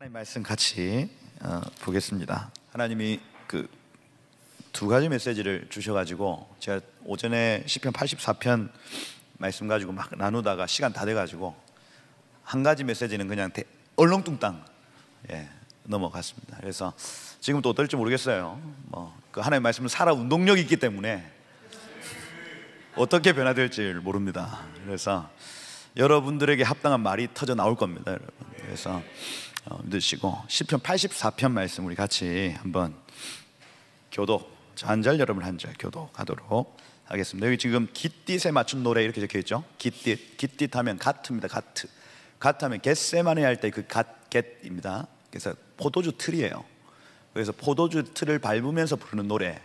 하나님 말씀 같이 보겠습니다. 하나님이 그 두 가지 메시지를 주셔가지고 제가 오전에 시편 84편 말씀 가지고 막 나누다가 시간 다 돼가지고 한 가지 메시지는 그냥 얼렁뚱땅 넘어갔습니다. 그래서 지금 또 어떨지 모르겠어요. 그 하나님의 말씀은 살아 운동력이 있기 때문에 어떻게 변화될지 모릅니다. 그래서 여러분들에게 합당한 말이 터져 나올 겁니다, 여러분. 그래서 믿으시고 시편 84편 말씀 우리 같이 한번 교독, 저 한 절 여러분 한 절 교독하도록 하겠습니다. 여기 지금 깃딧에 맞춘 노래 이렇게 적혀 있죠. 깃딧 하면 가트입니다. 가트 하면 겟세마네 할 때 그 겟입니다. 그래서 포도주 틀이에요. 그래서 포도주 틀을 밟으면서 부르는 노래라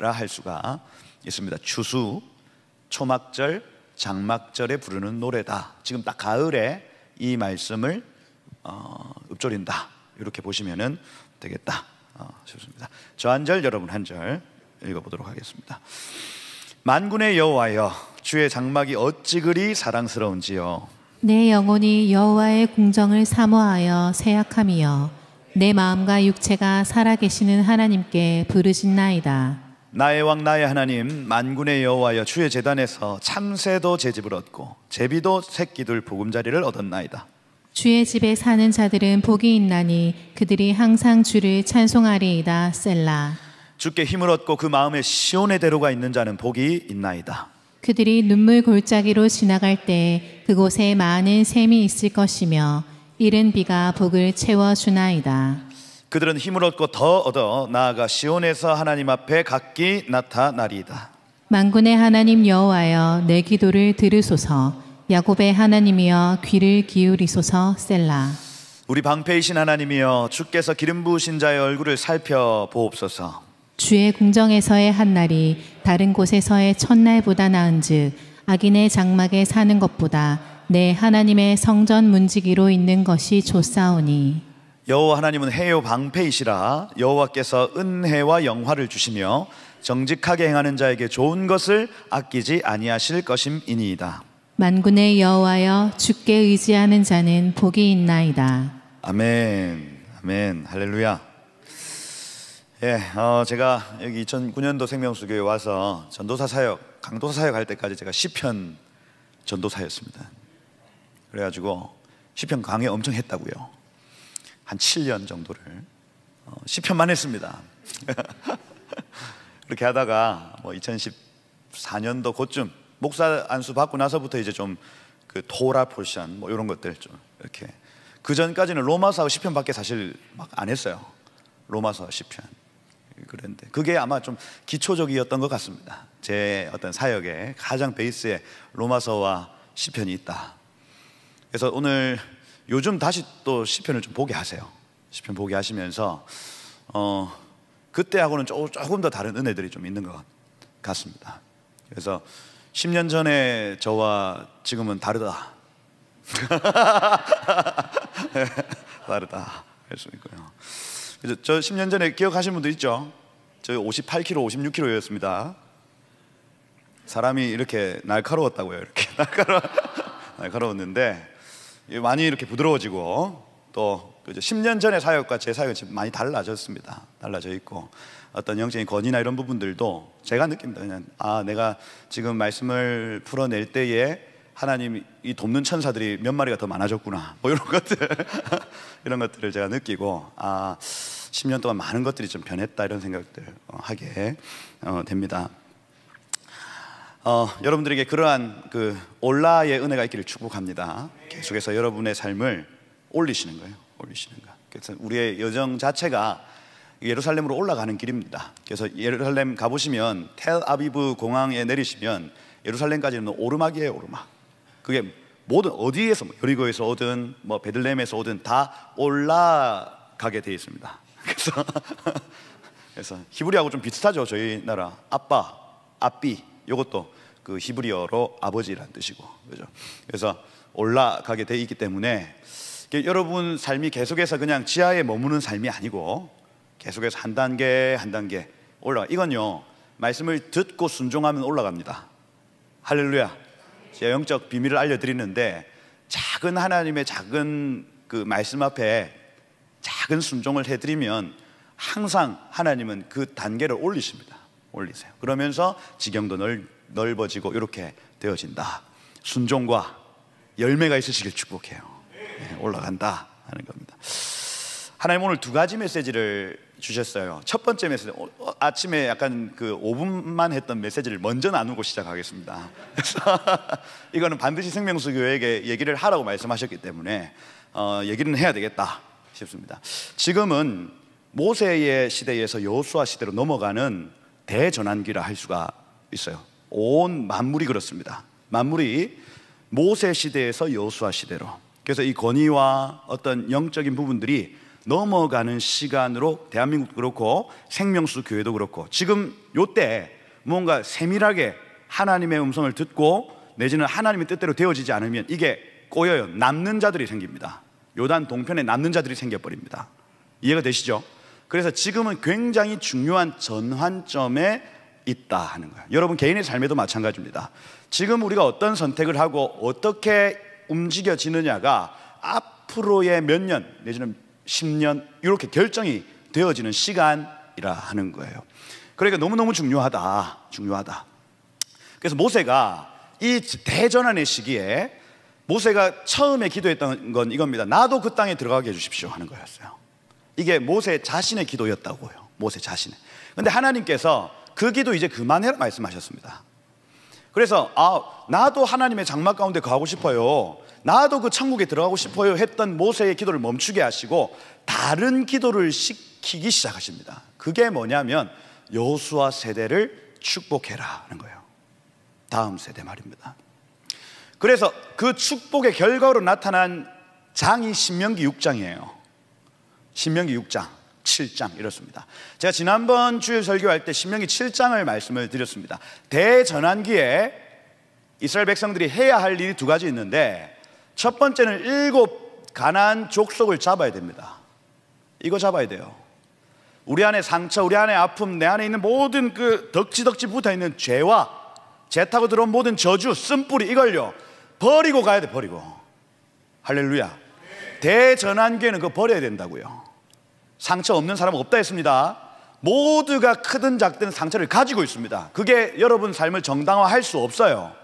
할 수가 있습니다. 추수, 초막절, 장막절에 부르는 노래다. 지금 딱 가을에 이 말씀을 읊조린다, 이렇게 보시면 되겠다 싶습니다. 저 한 절 여러분 한 절 읽어보도록 하겠습니다. 만군의 여호와여, 주의 장막이 어찌 그리 사랑스러운지요. 내 영혼이 여호와의 궁정을 사모하여 새약함이여, 내 마음과 육체가 살아계시는 하나님께 부르짖나이다. 나의 왕 나의 하나님, 만군의 여호와여, 주의 제단에서 참새도 제집을 얻고 제비도 새끼들 보금자리를 얻었나이다. 주의 집에 사는 자들은 복이 있나니 그들이 항상 주를 찬송하리이다. 셀라. 주께 힘을 얻고 그 마음에 시온의 대로가 있는 자는 복이 있나이다. 그들이 눈물 골짜기로 지나갈 때 그곳에 많은 샘이 있을 것이며 이른 비가 복을 채워주나이다. 그들은 힘을 얻고 더 얻어 나아가 시온에서 하나님 앞에 각기 나타나리이다. 만군의 하나님 여호와여, 내 기도를 들으소서. 야곱의 하나님이여, 귀를 기울이소서. 셀라. 우리 방패이신 하나님이여, 주께서 기름 부으신 자의 얼굴을 살펴보옵소서. 주의 궁정에서의 한날이 다른 곳에서의 첫날보다 나은즉 악인의 장막에 사는 것보다 내 하나님의 성전 문지기로 있는 것이 좋사오니. 여호와 하나님은 해요 방패이시라. 여호와께서 은혜와 영화를 주시며 정직하게 행하는 자에게 좋은 것을 아끼지 아니하실 것임이니이다. 만군의 여호와여, 주께 의지하는 자는 복이 있나이다. 아멘, 아멘, 할렐루야. 제가 여기 2009년도 생명수교에 와서 전도사 사역, 강도사 사역 할 때까지 제가 시편 전도사였습니다. 그래가지고 시편 강의 엄청 했다고요. 한 7년 정도를 시편만 했습니다. 그렇게 하다가 2014년도 그쯤 목사 안수 받고 나서부터 이제 좀 그 토라 포션 이런 것들 좀 이렇게, 그 전까지는 로마서하고 시편밖에 사실 막 안 했어요. 로마서, 시편. 그런데 그게 아마 좀 기초적이었던 것 같습니다. 제 어떤 사역의 가장 베이스에 로마서와 시편이 있다. 그래서 오늘 요즘 다시 또 시편을 좀 보게 하세요. 시편 보게 하시면서 그때하고는 조금 더 다른 은혜들이 좀 있는 것 같습니다. 그래서 10년 전에 저와 지금은 다르다. 다르다 할 수 있고요. 그래서 저 10년 전에 기억하시는 분들 있죠? 저 58kg, 56kg였습니다. 사람이 이렇게 날카로웠다고요. 이렇게 날카로웠는데 많이 이렇게 부드러워지고, 또 10년 전의 사역과 제 사역은 지금 많이 달라졌습니다. 달라져 있고, 어떤 영적인 권위나 이런 부분들도 제가 느낍니다. 그냥 내가 지금 말씀을 풀어낼 때에 하나님이 돕는 천사들이 몇 마리가 더 많아졌구나, 이런 것들 이런 것들을 제가 느끼고 10년 동안 많은 것들이 좀 변했다, 이런 생각들 하게 됩니다. 여러분들에게 그러한 그 올라의 은혜가 있기를 축복합니다. 계속해서 여러분의 삶을 올리시는 거예요. 그래서 우리의 여정 자체가 예루살렘으로 올라가는 길입니다. 그래서 예루살렘 가보시면 텔아비브 공항에 내리시면 예루살렘까지는 오르막이에요. 오르막. 그게 모든 어디에서 여리고에서 오든 베들레헴에서 오든 다 올라가게 되어 있습니다. 그래서 히브리하고 좀 비슷하죠. 저희 나라 아빠, 아삐, 이것도 그 히브리어로 아버지라는 뜻이고, 그죠? 그래서 올라가게 되어 있기 때문에 여러분 삶이 계속해서 그냥 지하에 머무는 삶이 아니고 계속해서 한 단계 한 단계 올라가. 이건요, 말씀을 듣고 순종하면 올라갑니다. 할렐루야. 제가 영적 비밀을 알려드리는데, 작은 하나님의 작은 그 말씀 앞에 작은 순종을 해드리면 항상 하나님은 그 단계를 올리십니다. 올리세요. 그러면서 지경도 넓어지고 이렇게 되어진다. 순종과 열매가 있으시길 축복해요. 네, 올라간다 하는 겁니다. 하나님 오늘 두 가지 메시지를 주셨어요. 첫 번째 메시지, 아침에 약간 그 5분만 했던 메시지를 먼저 나누고 시작하겠습니다. 그래서 이거는 반드시 생명수 교회에게 얘기를 하라고 말씀하셨기 때문에 얘기는 해야 되겠다 싶습니다. 지금은 모세의 시대에서 여호수아 시대로 넘어가는 대전환기라 할 수가 있어요. 온 만물이 그렇습니다. 만물이 모세 시대에서 여호수아 시대로, 그래서 이 권위와 어떤 영적인 부분들이 넘어가는 시간으로 대한민국도 그렇고 생명수 교회도 그렇고, 지금 요때 뭔가 세밀하게 하나님의 음성을 듣고 내지는 하나님의 뜻대로 되어지지 않으면 이게 꼬여요. 남는 자들이 생깁니다. 요단 동편에 남는 자들이 생겨버립니다. 이해가 되시죠? 그래서 지금은 굉장히 중요한 전환점에 있다 하는 거예요. 여러분 개인의 삶에도 마찬가지입니다. 지금 우리가 어떤 선택을 하고 어떻게 움직여지느냐가 앞으로의 몇 년 내지는 10년 이렇게 결정이 되어지는 시간이라 하는 거예요. 그러니까 너무너무 중요하다. 그래서 모세가 이 대전환의 시기에 모세가 처음에 기도했던 건 이겁니다. 나도 그 땅에 들어가게 해주십시오 하는 거였어요. 이게 모세 자신의 기도였다고요. 모세 자신의. 근데 하나님께서 그 기도 이제 그만해라 말씀하셨습니다. 그래서 나도 하나님의 장막 가운데 거하고 싶어요, 나도 그 천국에 들어가고 싶어요 했던 모세의 기도를 멈추게 하시고 다른 기도를 시키기 시작하십니다. 그게 뭐냐면 여호수아 세대를 축복해라 하는 거예요. 다음 세대 말입니다. 그래서 그 축복의 결과로 나타난 장이 신명기 6장이에요 신명기 6장, 7장 이렇습니다. 제가 지난번 주일 설교할 때 신명기 7장을 말씀을 드렸습니다. 대전환기에 이스라엘 백성들이 해야 할 일이 두 가지 있는데, 첫 번째는 7 가나안 족속을 잡아야 됩니다. 이거 잡아야 돼요. 우리 안에 상처, 우리 안에 아픔, 내 안에 있는 모든 그 덕지덕지 붙어있는 죄와 죄 타고 들어온 모든 저주, 쓴뿌리, 이걸요 버리고 가야 돼. 버리고. 할렐루야. 대전환기에는 그거 버려야 된다고요. 상처 없는 사람은 없다 했습니다. 모두가 크든 작든 상처를 가지고 있습니다. 그게 여러분 삶을 정당화할 수 없어요.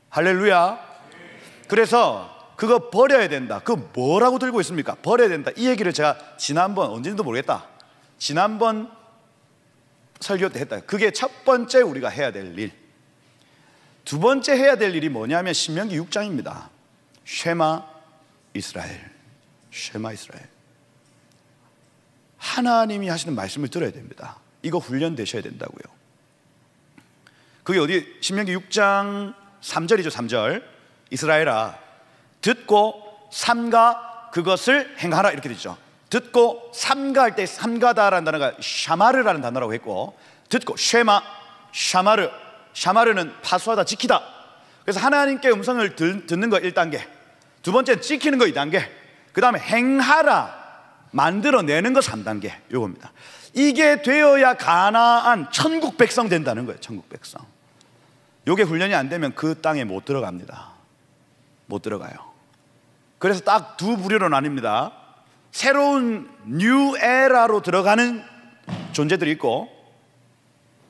할렐루야. 그래서 그거 버려야 된다. 그거 뭐라고 들고 있습니까? 버려야 된다. 이 얘기를 제가 지난번, 언제인지도 모르겠다, 지난번 설교 때 했다. 그게 첫 번째 우리가 해야 될 일. 두 번째 해야 될 일이 뭐냐면 신명기 6장입니다. 쉐마 이스라엘. 쉐마 이스라엘. 하나님이 하시는 말씀을 들어야 됩니다. 이거 훈련되셔야 된다고요. 그게 어디? 신명기 6장 3절이죠 3절. 이스라엘아 듣고 삼가 그것을 행하라 이렇게 되죠. 듣고 삼가할 때 삼가다라는 단어가 샤마르라는 단어라고 했고, 듣고 쉐마, 샤마르, 샤마르는 파수하다, 지키다. 그래서 하나님께 음성을 듣는 거 1단계, 두 번째는 지키는 거 2단계, 그 다음에 행하라, 만들어내는 거 3단계, 요겁니다. 이게 되어야 가나안 천국 백성 된다는 거예요. 천국 백성. 요게 훈련이 안 되면 그 땅에 못 들어갑니다. 못 들어가요. 그래서 딱 두 부류로 나뉩니다. 새로운 뉴 에라로 들어가는 존재들이 있고,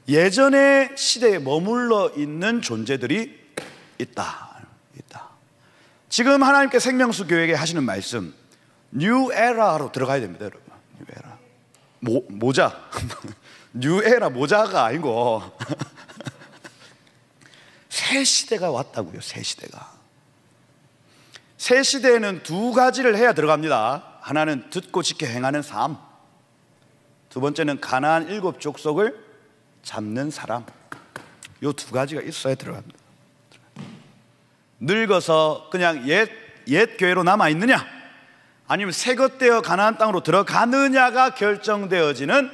예전의 시대에 머물러 있는 존재들이 있다. 지금 하나님께 생명수 교회에게 하시는 말씀, 뉴 에라로 들어가야 됩니다, 여러분. 뉴 에라. 모자. 뉴 에라 모자가 아니고 새 시대가 왔다고요. 새 시대가. 새 시대에는 두 가지를 해야 들어갑니다. 하나는 듣고 지켜 행하는 삶, 두 번째는 가나안 7 족속을 잡는 사람. 요 두 가지가 있어야 들어갑니다. 늙어서 그냥 옛 교회로 남아있느냐, 아니면 새것 되어 가나안 땅으로 들어가느냐가 결정되어지는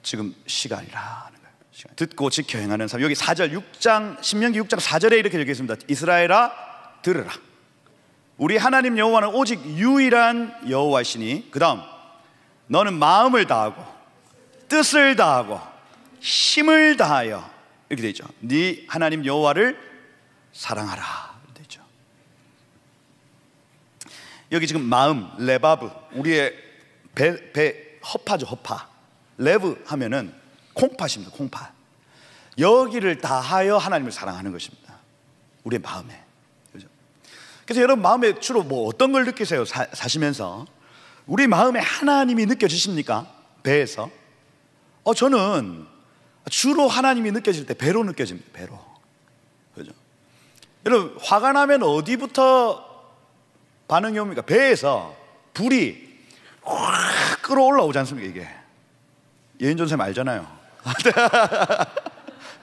지금 시간이라 하는 거예요. 듣고 지켜 행하는 삶. 여기 4절 6장 신명기 6장 4절에 이렇게 적혀 있습니다. 이스라엘아 들으라. 우리 하나님 여호와는 오직 유일한 여호와시니, 그 다음 너는 마음을 다하고 뜻을 다하고 힘을 다하여, 이렇게 되어 있죠. 네 하나님 여호와를 사랑하라 되어 있죠. 여기 지금 마음, 레바브, 우리의 배 허파죠, 허파. 레브 하면은 콩팥입니다, 콩팥. 여기를 다하여 하나님을 사랑하는 것입니다. 우리의 마음에. 그죠? 그래서 여러분 마음에 주로 뭐 어떤 걸 느끼세요? 사시면서 우리 마음에 하나님이 느껴지십니까? 배에서? 저는 주로 하나님이 느껴질 때 배로 느껴집니다. 배로. 그죠? 여러분 화가 나면 어디부터 반응이 옵니까? 배에서 불이 확 끌어올라오지 않습니까? 이게 예인전 선생님 알잖아요.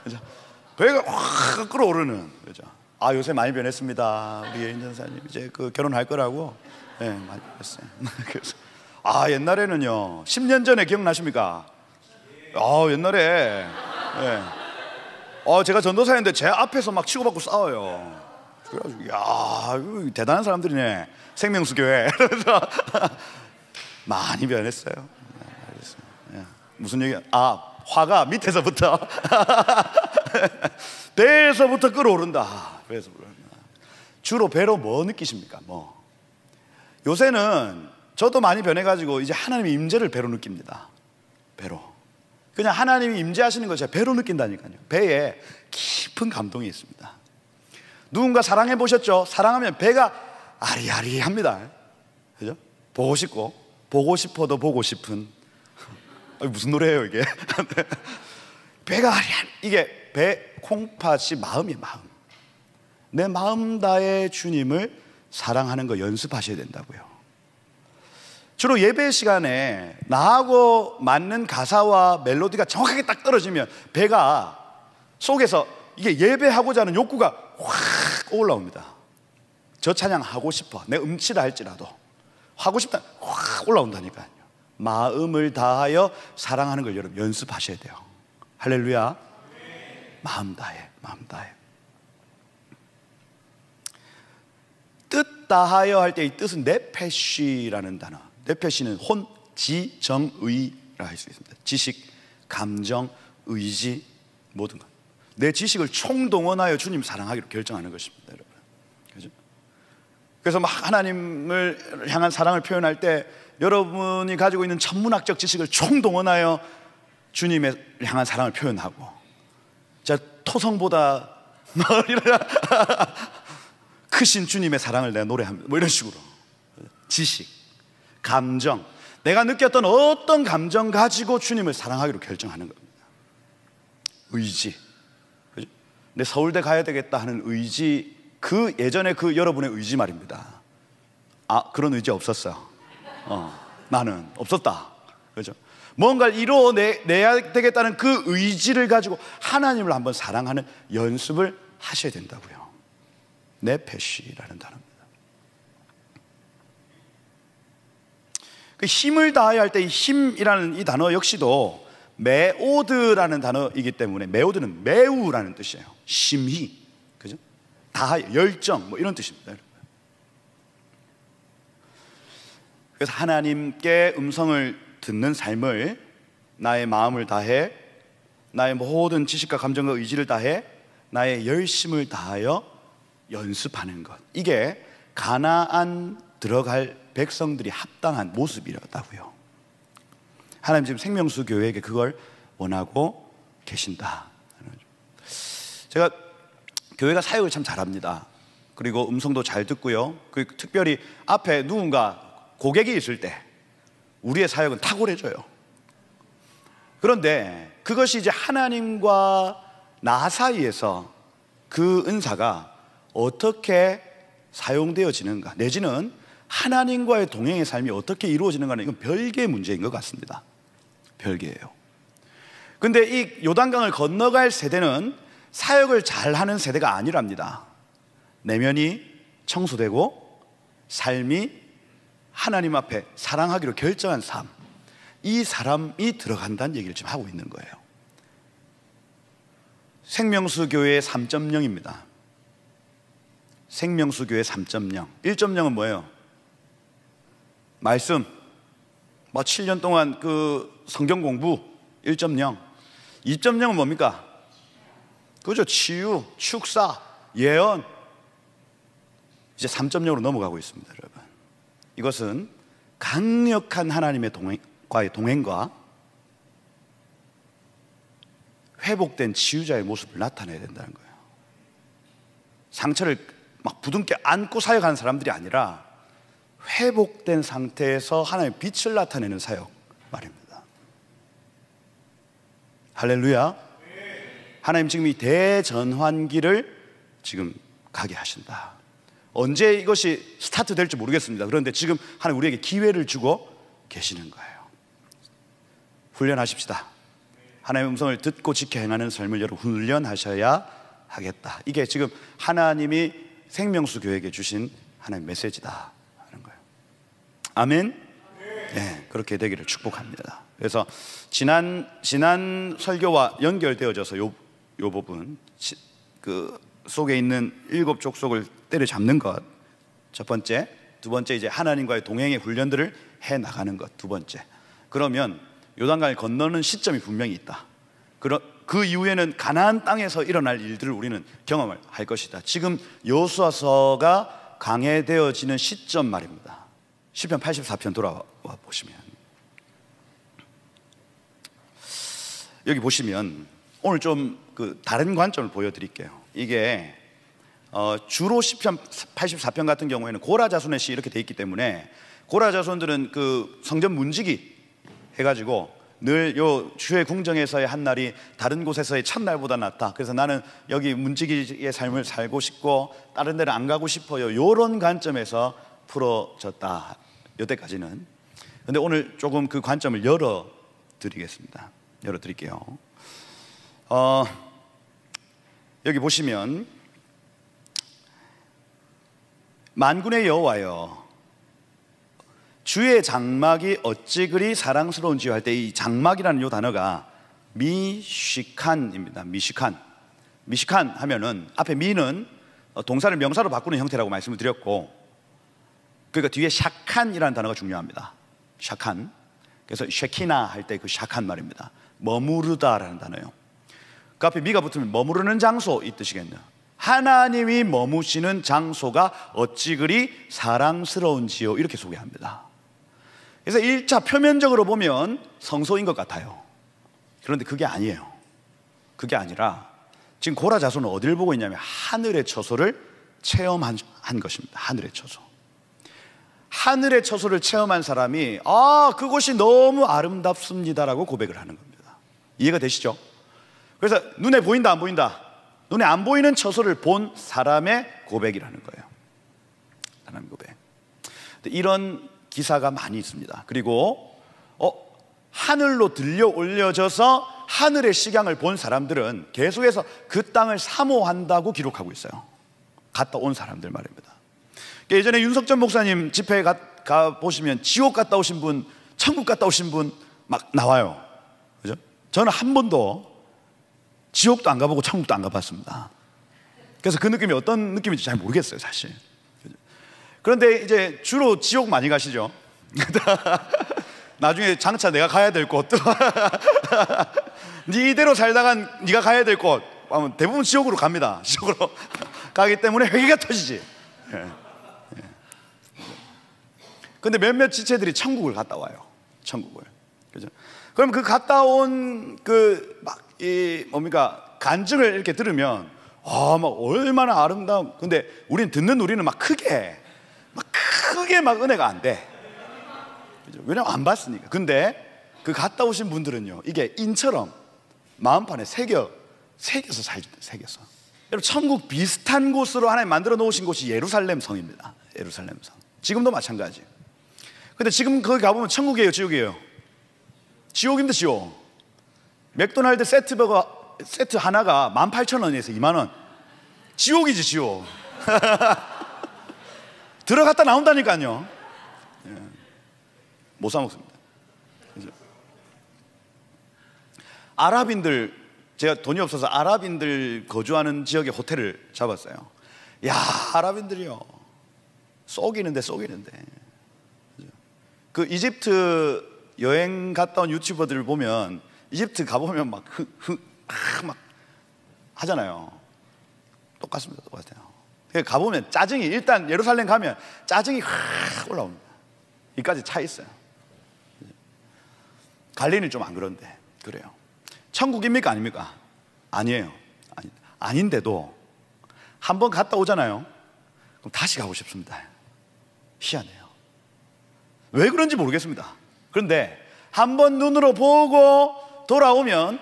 그죠? 배가 확 끌어오르는. 그죠? 요새 많이 변했습니다. 우리 예인전 선생님 이제 그 결혼할 거라고. 네, 많이 변했어요. 그래서 옛날에는요 10년 전에 기억나십니까? 옛날에 제가 전도사였는데 제 앞에서 막 치고받고 싸워요. 그래가지고 이거 대단한 사람들이네, 생명수 교회. 그래서 많이 변했어요. 무슨 얘기야? 화가 밑에서부터 배에서부터 끌어오른다. 배에서 주로 배로 뭐 느끼십니까? 뭐 요새는 저도 많이 변해가지고 이제 하나님의 임재를 배로 느낍니다. 배로. 그냥 하나님이 임재하시는 걸 제가 배로 느낀다니까요. 배에 깊은 감동이 있습니다. 누군가 사랑해 보셨죠? 사랑하면 배가 아리아리합니다. 그죠? 보고 싶고, 보고 싶어도 보고 싶은. 무슨 노래예요 이게? 배가 아리아리. 이게 배 콩팥이 마음이에요, 마음. 내 마음 다해 주님을 사랑하는 거 연습하셔야 된다고요. 주로 예배 시간에 나하고 맞는 가사와 멜로디가 정확하게 딱 떨어지면 배가 속에서 이게 예배하고자 하는 욕구가 확 올라옵니다. 저 찬양 하고 싶어. 내 음치라 할지라도 하고 싶다. 확 올라온다니까요. 마음을 다하여 사랑하는 걸 여러분 연습하셔야 돼요. 할렐루야. 마음 다해, 마음 다해. 뜻 다하여 할 때 이 뜻은 네페시라는 단어. 네페시는 혼, 지, 정, 의라 할 수 있습니다. 지식, 감정, 의지, 모든 것. 내 지식을 총동원하여 주님 사랑하기로 결정하는 것입니다, 여러분. 그죠? 그래서 막 하나님을 향한 사랑을 표현할 때 여러분이 가지고 있는 천문학적 지식을 총동원하여 주님을 향한 사랑을 표현하고, 자, 토성보다 크신 주님의 사랑을 내가 노래합니다. 뭐 이런 식으로. 지식, 감정, 내가 느꼈던 어떤 감정 가지고 주님을 사랑하기로 결정하는 겁니다. 의지, 그죠? 내 서울대 가야 되겠다 하는 의지, 그 예전에 그 여러분의 의지 말입니다. 그런 의지 없었어요. 나는 없었다. 그죠? 뭔가를 이루어내야 되겠다는 그 의지를 가지고 하나님을 한번 사랑하는 연습을 하셔야 된다고요. 네페시라는 단어입니다. 그 힘을 다해야 할 때 이 힘이라는 이 단어 역시도 메오드라는 단어이기 때문에, 메오드는 매우라는 뜻이에요. 심히, 그죠? 다하여, 열정, 뭐 이런 뜻입니다. 그래서 하나님께 음성을 듣는 삶을 나의 마음을 다해, 나의 모든 지식과 감정과 의지를 다해, 나의 열심을 다하여 연습하는 것, 이게 가나안 들어갈 백성들이 합당한 모습이라고요. 하나님 지금 생명수 교회에게 그걸 원하고 계신다. 제가 교회가 사역을 참 잘합니다. 그리고 음성도 잘 듣고요. 그리고 특별히 앞에 누군가 고객이 있을 때 우리의 사역은 탁월해져요. 그런데 그것이 이제 하나님과 나 사이에서 그 은사가 어떻게 사용되어지는가, 내지는 하나님과의 동행의 삶이 어떻게 이루어지는가는 이건 별개의 문제인 것 같습니다. 별개예요. 근데 이 요단강을 건너갈 세대는 사역을 잘하는 세대가 아니랍니다. 내면이 청소되고 삶이 하나님 앞에 사랑하기로 결정한 삶, 이 사람이 들어간다는 얘기를 지금 하고 있는 거예요. 생명수 교회의 3.0입니다. 생명수 교회 3.0. 1.0은 뭐예요? 말씀, 7년 동안 그 성경 공부 1.0. 2.0은 뭡니까? 그죠? 치유, 축사, 예언. 이제 3.0으로 넘어가고 있습니다, 여러분. 이것은 강력한 하나님의 과의 동행과 회복된 치유자의 모습을 나타내야 된다는 거예요. 상처를 막 부둥켜 안고 사역하는 사람들이 아니라 회복된 상태에서 하나님의 빛을 나타내는 사역 말입니다. 할렐루야. 하나님 지금 이 대전환기를 지금 가게 하신다. 언제 이것이 스타트 될지 모르겠습니다. 그런데 지금 하나님 우리에게 기회를 주고 계시는 거예요. 훈련하십시다. 하나님의 음성을 듣고 지켜 행하는 삶을 여러분 훈련하셔야 하겠다. 이게 지금 하나님이 생명수 교회에게 주신 하나님의 메시지다 하는 거예요. 아멘. 네, 그렇게 되기를 축복합니다. 그래서 지난 설교와 연결되어져서 요 부분 그 속에 있는 7 족속을 때려잡는 것 첫 번째, 두 번째 이제 하나님과의 동행의 훈련들을 해 나가는 것 두 번째. 그러면 요단강을 건너는 시점이 분명히 있다. 그 이후에는 가나안 땅에서 일어날 일들을 우리는 경험을 할 것이다. 지금 여호수아서가 강해되어지는 시점 말입니다. 시편 84편 돌아와 보시면 여기 보시면 오늘 좀 그 다른 관점을 보여드릴게요. 이게 주로 시편 84편 같은 경우에는 고라 자손의 시 이렇게 돼 있기 때문에 고라 자손들은 그 성전 문지기 해가지고 늘 요 주의 궁정에서의 한 날이 다른 곳에서의 첫날보다 낫다. 그래서 나는 여기 문지기의 삶을 살고 싶고 다른 데는 안 가고 싶어요. 요런 관점에서 풀어졌다. 여태까지는. 근데 오늘 조금 그 관점을 열어드리겠습니다. 열어드릴게요. 여기 보시면 만군의 여호와여 주의 장막이 어찌 그리 사랑스러운지요 할 때 이 장막이라는 이 단어가 미시칸입니다. 미시칸 하면은 앞에 미는 동사를 명사로 바꾸는 형태라고 말씀을 드렸고, 그러니까 뒤에 샤칸이라는 단어가 중요합니다. 샤칸. 그래서 쉐키나 할 때 그 샤칸 말입니다. 머무르다라는 단어예요. 그 앞에 미가 붙으면 머무르는 장소 이 뜻이겠네요. 하나님이 머무시는 장소가 어찌 그리 사랑스러운지요 이렇게 소개합니다. 그래서 1차 표면적으로 보면 성소인 것 같아요. 그런데 그게 아니에요. 그게 아니라 지금 고라 자손은 어디를 보고 있냐면 하늘의 처소를 체험한 것입니다. 하늘의 처소. 하늘의 처소를 체험한 사람이 그곳이 너무 아름답습니다라고 고백을 하는 겁니다. 이해가 되시죠? 그래서 눈에 보인다 안 보인다? 눈에 안 보이는 처소를 본 사람의 고백이라는 거예요. 사람의 고백. 이런 기사가 많이 있습니다. 그리고 하늘로 들려 올려져서 하늘의 식양을 본 사람들은 계속해서 그 땅을 사모한다고 기록하고 있어요. 갔다 온 사람들 말입니다. 예전에 윤석전 목사님 집회에 가 보시면 지옥 갔다 오신 분, 천국 갔다 오신 분 막 나와요. 그죠? 저는 한 번도 지옥도 안 가보고 천국도 안 가봤습니다. 그래서 그 느낌이 어떤 느낌인지 잘 모르겠어요, 사실. 그런데 이제 주로 지옥 많이 가시죠. 나중에 장차 내가 가야 될 곳, 네 이대로 살다간 네가 가야 될 곳, 대부분 지옥으로 갑니다. 지옥으로 가기 때문에 회개가 터지지. 근데 몇몇 지체들이 천국을 갔다 와요. 천국을. 그죠? 그럼 그 갔다 온 간증을 이렇게 들으면 막 얼마나 아름다운. 근데 우리는 막 크게 막 은혜가 안 돼. 그죠? 왜냐면 안 봤으니까. 근데 그 갔다 오신 분들은요, 이게 인처럼 마음판에 새겨서 새겨서. 여러분, 천국 비슷한 곳으로 하나님 만들어 놓으신 곳이 예루살렘 성입니다. 예루살렘 성. 지금도 마찬가지. 근데 지금 거기 가보면 천국이에요, 지옥이에요? 지옥입니다, 지옥. 맥도날드 세트 하나가 18,000원에서 20,000원. 지옥이지, 지옥. 들어갔다 나온다니까요. 못 사 먹습니다. 아랍인들, 제가 돈이 없어서 아랍인들 거주하는 지역에 호텔을 잡았어요. 야, 아랍인들이요, 쏘기는데. 그 이집트 여행 갔다 온 유튜버들 보면 이집트 가보면 막 하잖아요. 똑같습니다. 똑같아요. 가보면 짜증이, 일단 예루살렘 가면 짜증이 확 올라옵니다. 이까지 차 있어요. 갈릴리는 좀 안 그런데 그래요. 천국입니까 아닙니까? 아니에요. 아닌데도 한번 갔다 오잖아요. 그럼 다시 가고 싶습니다. 희한해요. 왜 그런지 모르겠습니다. 그런데 한번 눈으로 보고 돌아오면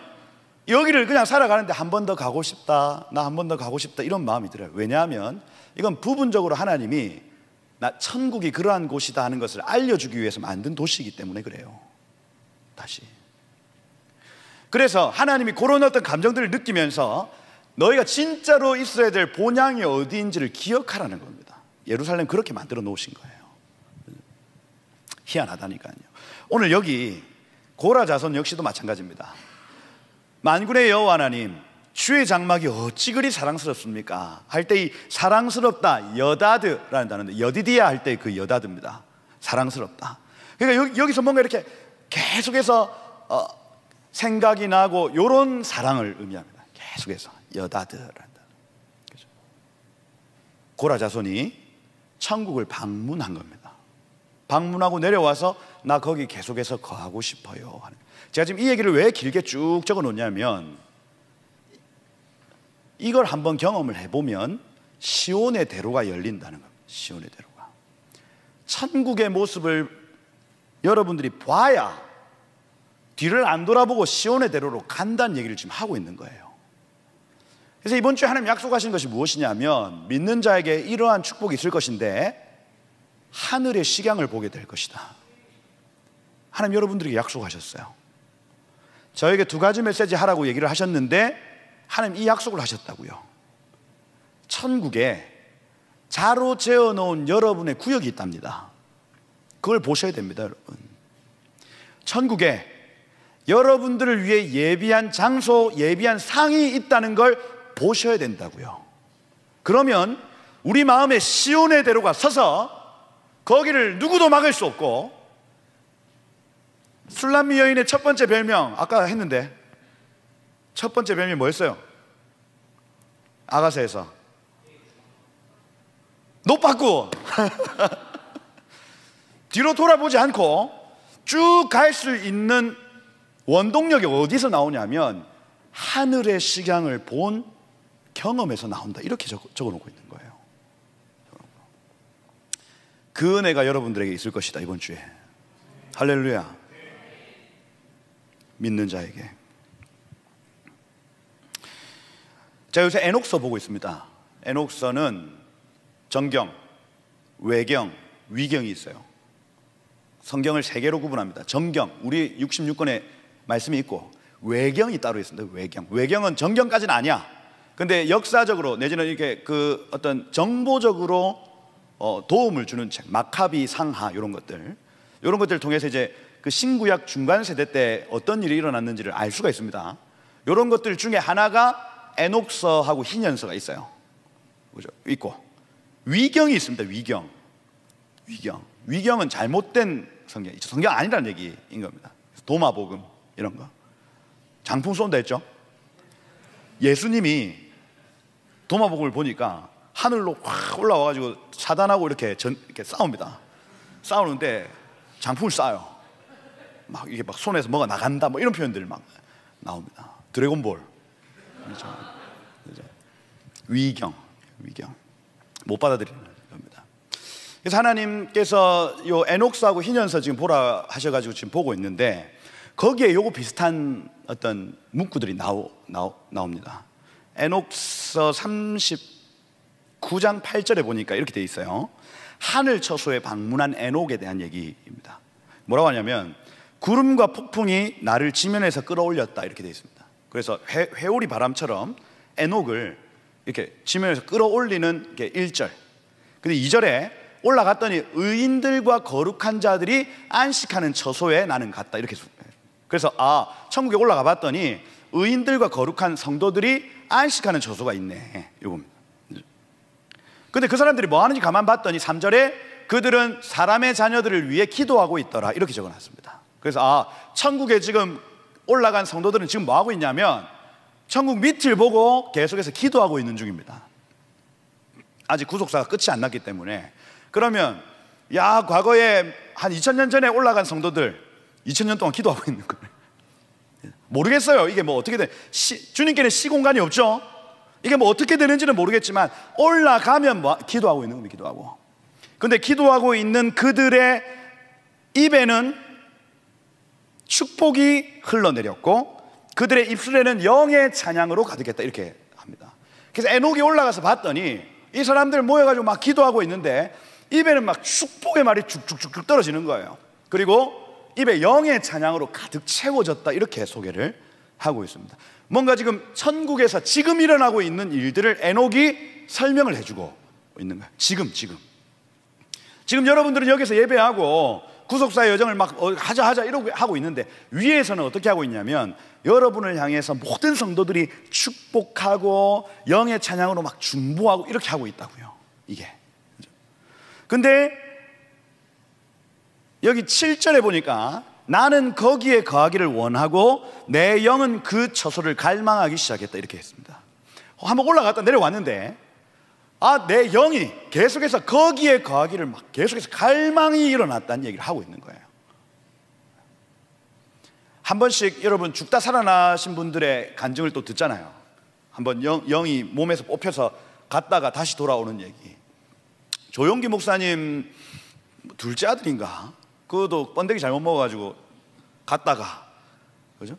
여기를 그냥 살아가는데 한 번 더 가고 싶다, 나 한 번 더 가고 싶다, 이런 마음이 들어요. 왜냐하면 이건 부분적으로 하나님이 나 천국이 그러한 곳이다 하는 것을 알려주기 위해서 만든 도시이기 때문에 그래요. 다시. 그래서 하나님이 그런 어떤 감정들을 느끼면서 너희가 진짜로 있어야 될 본향이 어디인지를 기억하라는 겁니다. 예루살렘 그렇게 만들어 놓으신 거예요. 희한하다니까요. 오늘 여기 고라 자손 역시도 마찬가지입니다. 만군의 여호와 하나님, 주의 장막이 어찌 그리 사랑스럽습니까? 할 때 이 사랑스럽다, 여다드라는 단어인데 여디디아 할 때 그 여다드입니다. 사랑스럽다. 그러니까 여기서 뭔가 이렇게 계속해서 생각이 나고 이런 사랑을 의미합니다. 계속해서 여다드라는 단어. 그렇죠? 고라 자손이 천국을 방문한 겁니다. 방문하고 내려와서 나 거기 계속해서 거하고 싶어요 하는. 제가 지금 이 얘기를 왜 길게 쭉 적어 놓냐면 이걸 한번 경험을 해보면 시온의 대로가 열린다는 겁니다. 시온의 대로가. 천국의 모습을 여러분들이 봐야 뒤를 안 돌아보고 시온의 대로로 간다는 얘기를 지금 하고 있는 거예요. 그래서 이번 주에 하나님 약속하신 것이 무엇이냐면 믿는 자에게 이러한 축복이 있을 것인데 하늘의 식양을 보게 될 것이다. 하나님 여러분들에게 약속하셨어요. 저에게 2가지 메시지 하라고 얘기를 하셨는데 하나님 이 약속을 하셨다고요. 천국에 자로 재어놓은 여러분의 구역이 있답니다. 그걸 보셔야 됩니다, 여러분. 천국에 여러분들을 위해 예비한 장소, 예비한 상이 있다는 걸 보셔야 된다고요. 그러면 우리 마음에 시온의 대로가 서서 거기를 누구도 막을 수 없고, 술람미 여인의 첫 번째 별명 아까 했는데 첫 번째 별명이 뭐였어요? 아가서에서 노빠꾸. 뒤로 돌아보지 않고 쭉 갈 수 있는 원동력이 어디서 나오냐면 하늘의 식양을 본 경험에서 나온다. 이렇게 적어놓고 있는 거예요. 그 은혜가 여러분들에게 있을 것이다, 이번 주에. 할렐루야. 믿는 자에게. 제가 요새 에녹서 보고 있습니다. 에녹서는 정경, 외경, 위경이 있어요. 성경을 3개로 구분합니다. 정경, 우리 66권의 말씀이 있고, 외경이 따로 있습니다. 외경. 외경은 정경까지는 아니야. 근데 역사적으로 내지는 이렇게 그 어떤 정보적으로 도움을 주는 책, 마카비 상하 이런 것들을 통해서 이제 그 신구약 중간 세대 때 어떤 일이 일어났는지를 알 수가 있습니다. 이런 것들 중에 하나가 에녹서하고 희년서가 있어요. 그죠? 있고 위경이 있습니다. 위경은 잘못된 성경이죠. 성경 아니라는 얘기인 겁니다. 도마복음 이런 거 장풍 쏜다 했죠. 예수님이 도마복음을 보니까 하늘로 확 올라와가지고 사단하고 이렇게 싸웁니다. 싸우는데 장풍을 쏴요. 막 이게 막 손에서 뭐가 나간다 뭐 이런 표현들 막 나옵니다. 드래곤볼. 그렇죠? 위경 못 받아들이는 겁니다. 그래서 하나님께서 요 에녹서하고 희년서 지금 보라 하셔가지고 지금 보고 있는데 거기에 요거 비슷한 어떤 문구들이 나옵니다. 에녹서 39장 8절에 보니까 이렇게 돼 있어요. 하늘 처소에 방문한 에녹에 대한 얘기입니다. 뭐라고 하냐면 구름과 폭풍이 나를 지면에서 끌어올렸다 이렇게 돼 있습니다. 그래서 회오리 바람처럼 에녹을 이렇게 지면에서 끌어올리는 게 1절. 근데 2절에 올라갔더니 의인들과 거룩한 자들이 안식하는 처소에 나는 갔다 이렇게. 그래서 천국에 올라가 봤더니 의인들과 거룩한 성도들이 안식하는 처소가 있네 이겁니다. 근데 그 사람들이 뭐 하는지 가만 봤더니 3절에 그들은 사람의 자녀들을 위해 기도하고 있더라 이렇게 적어놨습니다. 그래서 천국에 지금 올라간 성도들은 지금 뭐 하고 있냐면 천국 밑을 보고 계속해서 기도하고 있는 중입니다. 아직 구속사가 끝이 안 났기 때문에. 그러면 과거에 한 2000년 전에 올라간 성도들 2000년 동안 기도하고 있는 거예요. 모르겠어요. 이게 뭐 어떻게 돼? 주님께는 시공간이 없죠. 이게 뭐 어떻게 되는지는 모르겠지만 올라가면 뭐 기도하고 있는 겁니다. 기도하고. 근데 기도하고 있는 그들의 입에는 축복이 흘러내렸고 그들의 입술에는 영의 찬양으로 가득했다, 이렇게 합니다. 그래서 에녹이 올라가서 봤더니 이 사람들 모여가지고 막 기도하고 있는데 입에는 막 축복의 말이 쭉쭉쭉쭉 떨어지는 거예요. 그리고 입에 영의 찬양으로 가득 채워졌다, 이렇게 소개를 하고 있습니다. 뭔가 지금 천국에서 지금 일어나고 있는 일들을 에녹이 설명을 해주고 있는 거예요. 지금 여러분들은 여기서 예배하고 구속사의 여정을 막 하자 이러고 하고 있는데 위에서는 어떻게 하고 있냐면 여러분을 향해서 모든 성도들이 축복하고 영의 찬양으로 막 중보하고 이렇게 하고 있다고요. 이게. 근데 여기 7절에 보니까 나는 거기에 거하기를 원하고 내 영은 그 처소를 갈망하기 시작했다, 이렇게 했습니다. 한번 올라갔다 내려왔는데 내 영이 계속해서 거기에 거하기를 막 계속해서 갈망이 일어났다는 얘기를 하고 있는 거예요. 한 번씩 여러분 죽다 살아나신 분들의 간증을 또 듣잖아요. 한번 영이 몸에서 뽑혀서 갔다가 다시 돌아오는 얘기. 조용기 목사님 둘째 아들인가? 그것도 번데기 잘못 먹어가지고 갔다가, 그죠?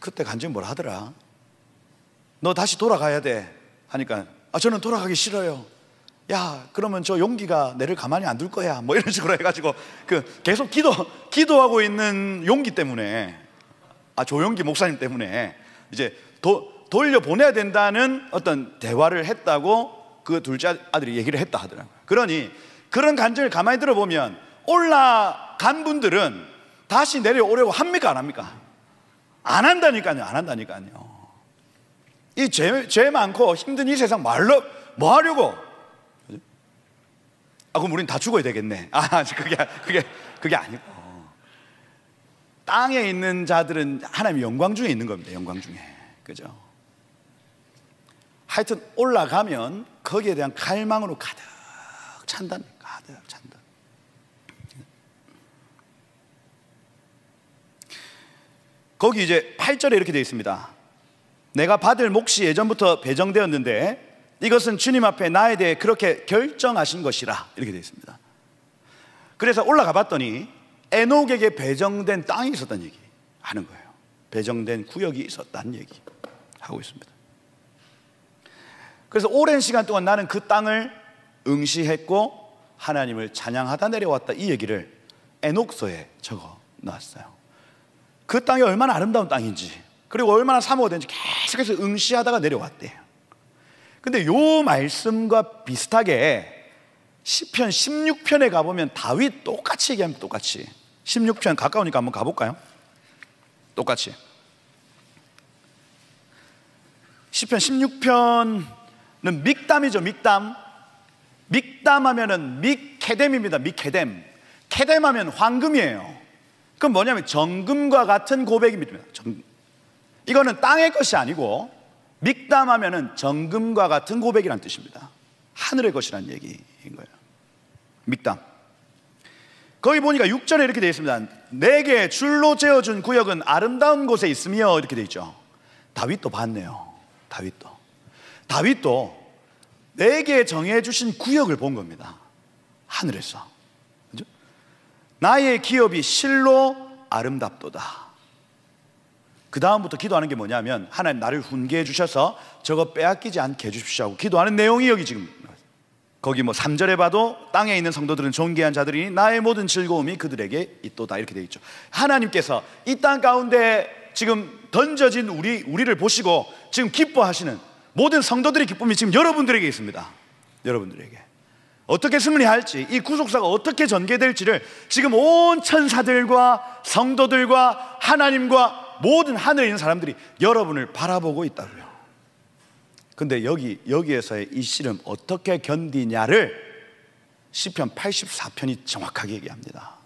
그때 간증 뭐라 하더라? 너 다시 돌아가야 돼 하니까 저는 돌아가기 싫어요. 야, 그러면 저 용기가 내를 가만히 안 둘 거야, 뭐 이런 식으로 해가지고 계속 기도하고 있는 용기 때문에, 조용기 목사님 때문에 이제 돌려보내야 된다는 어떤 대화를 했다고 그 둘째 아들이 얘기를 했다 하더라고요. 그러니 그런 간증을 가만히 들어보면 올라간 분들은 다시 내려오려고 합니까, 안 합니까? 안 한다니까요. 이 죄 많고 힘든 이 세상 말로 뭐 하려고? 그럼 우린 다 죽어야 되겠네. 그게 아니고, 땅에 있는 자들은 하나님의 영광 중에 있는 겁니다. 영광 중에. 그죠? 하여튼 올라가면 거기에 대한 갈망으로 가득 찬다. 거기 이제 8절에 이렇게 되어 있습니다. 내가 받을 몫이 예전부터 배정되었는데 이것은 주님 앞에 나에 대해 그렇게 결정하신 것이라, 이렇게 되어 있습니다. 그래서 올라가 봤더니 에녹에게 배정된 땅이 있었다는 얘기 하는 거예요. 배정된 구역이 있었다는 얘기 하고 있습니다. 그래서 오랜 시간 동안 나는 그 땅을 응시했고 하나님을 찬양하다 내려왔다, 이 얘기를 에녹서에 적어 놨어요. 그 땅이 얼마나 아름다운 땅인지, 그리고 얼마나 사모가 되는지 계속해서 응시하다가 내려왔대요. 근데 요 말씀과 비슷하게 시편 16편에 가보면 다윗 똑같이 얘기합니다. 똑같이 16편 가까우니까 한번 가볼까요? 똑같이 시편 16편은 믹담이죠. 믹담하면은 믹케뎀입니다. 케뎀하면 황금이에요. 그럼 뭐냐면 정금과 같은 고백입니다. 이거는 땅의 것이 아니고 믹담하면은 정금과 같은 고백이란 뜻입니다. 하늘의 것이란 얘기인 거예요. 믹담. 거기 보니까 6절에 이렇게 되어 있습니다. 내게 줄로 재어준 구역은 아름다운 곳에 있으며, 이렇게 되어 있죠. 다윗도 봤네요. 다윗도 내게 정해주신 구역을 본 겁니다. 하늘에서. 그죠? 나의 기업이 실로 아름답도다. 그 다음부터 기도하는 게 뭐냐면 하나님 나를 훈계해 주셔서 저거 빼앗기지 않게 해주십시오 하고 기도하는 내용이 여기 지금 거기 3절에 봐도 땅에 있는 성도들은 존귀한 자들이니 나의 모든 즐거움이 그들에게 있도다, 이렇게 되어 있죠. 하나님께서 이 땅 가운데 지금 던져진 우리를 보시고 지금 기뻐하시는 모든 성도들의 기쁨이 지금 여러분들에게 있습니다. 여러분들에게 어떻게 승리할지, 이 구속사가 어떻게 전개될지를 지금 온 천사들과 성도들과 하나님과 모든 하늘에 있는 사람들이 여러분을 바라보고 있다고요. 근데 여기에서의 이 시름 어떻게 견디냐를 시편 84편이 정확하게 얘기합니다.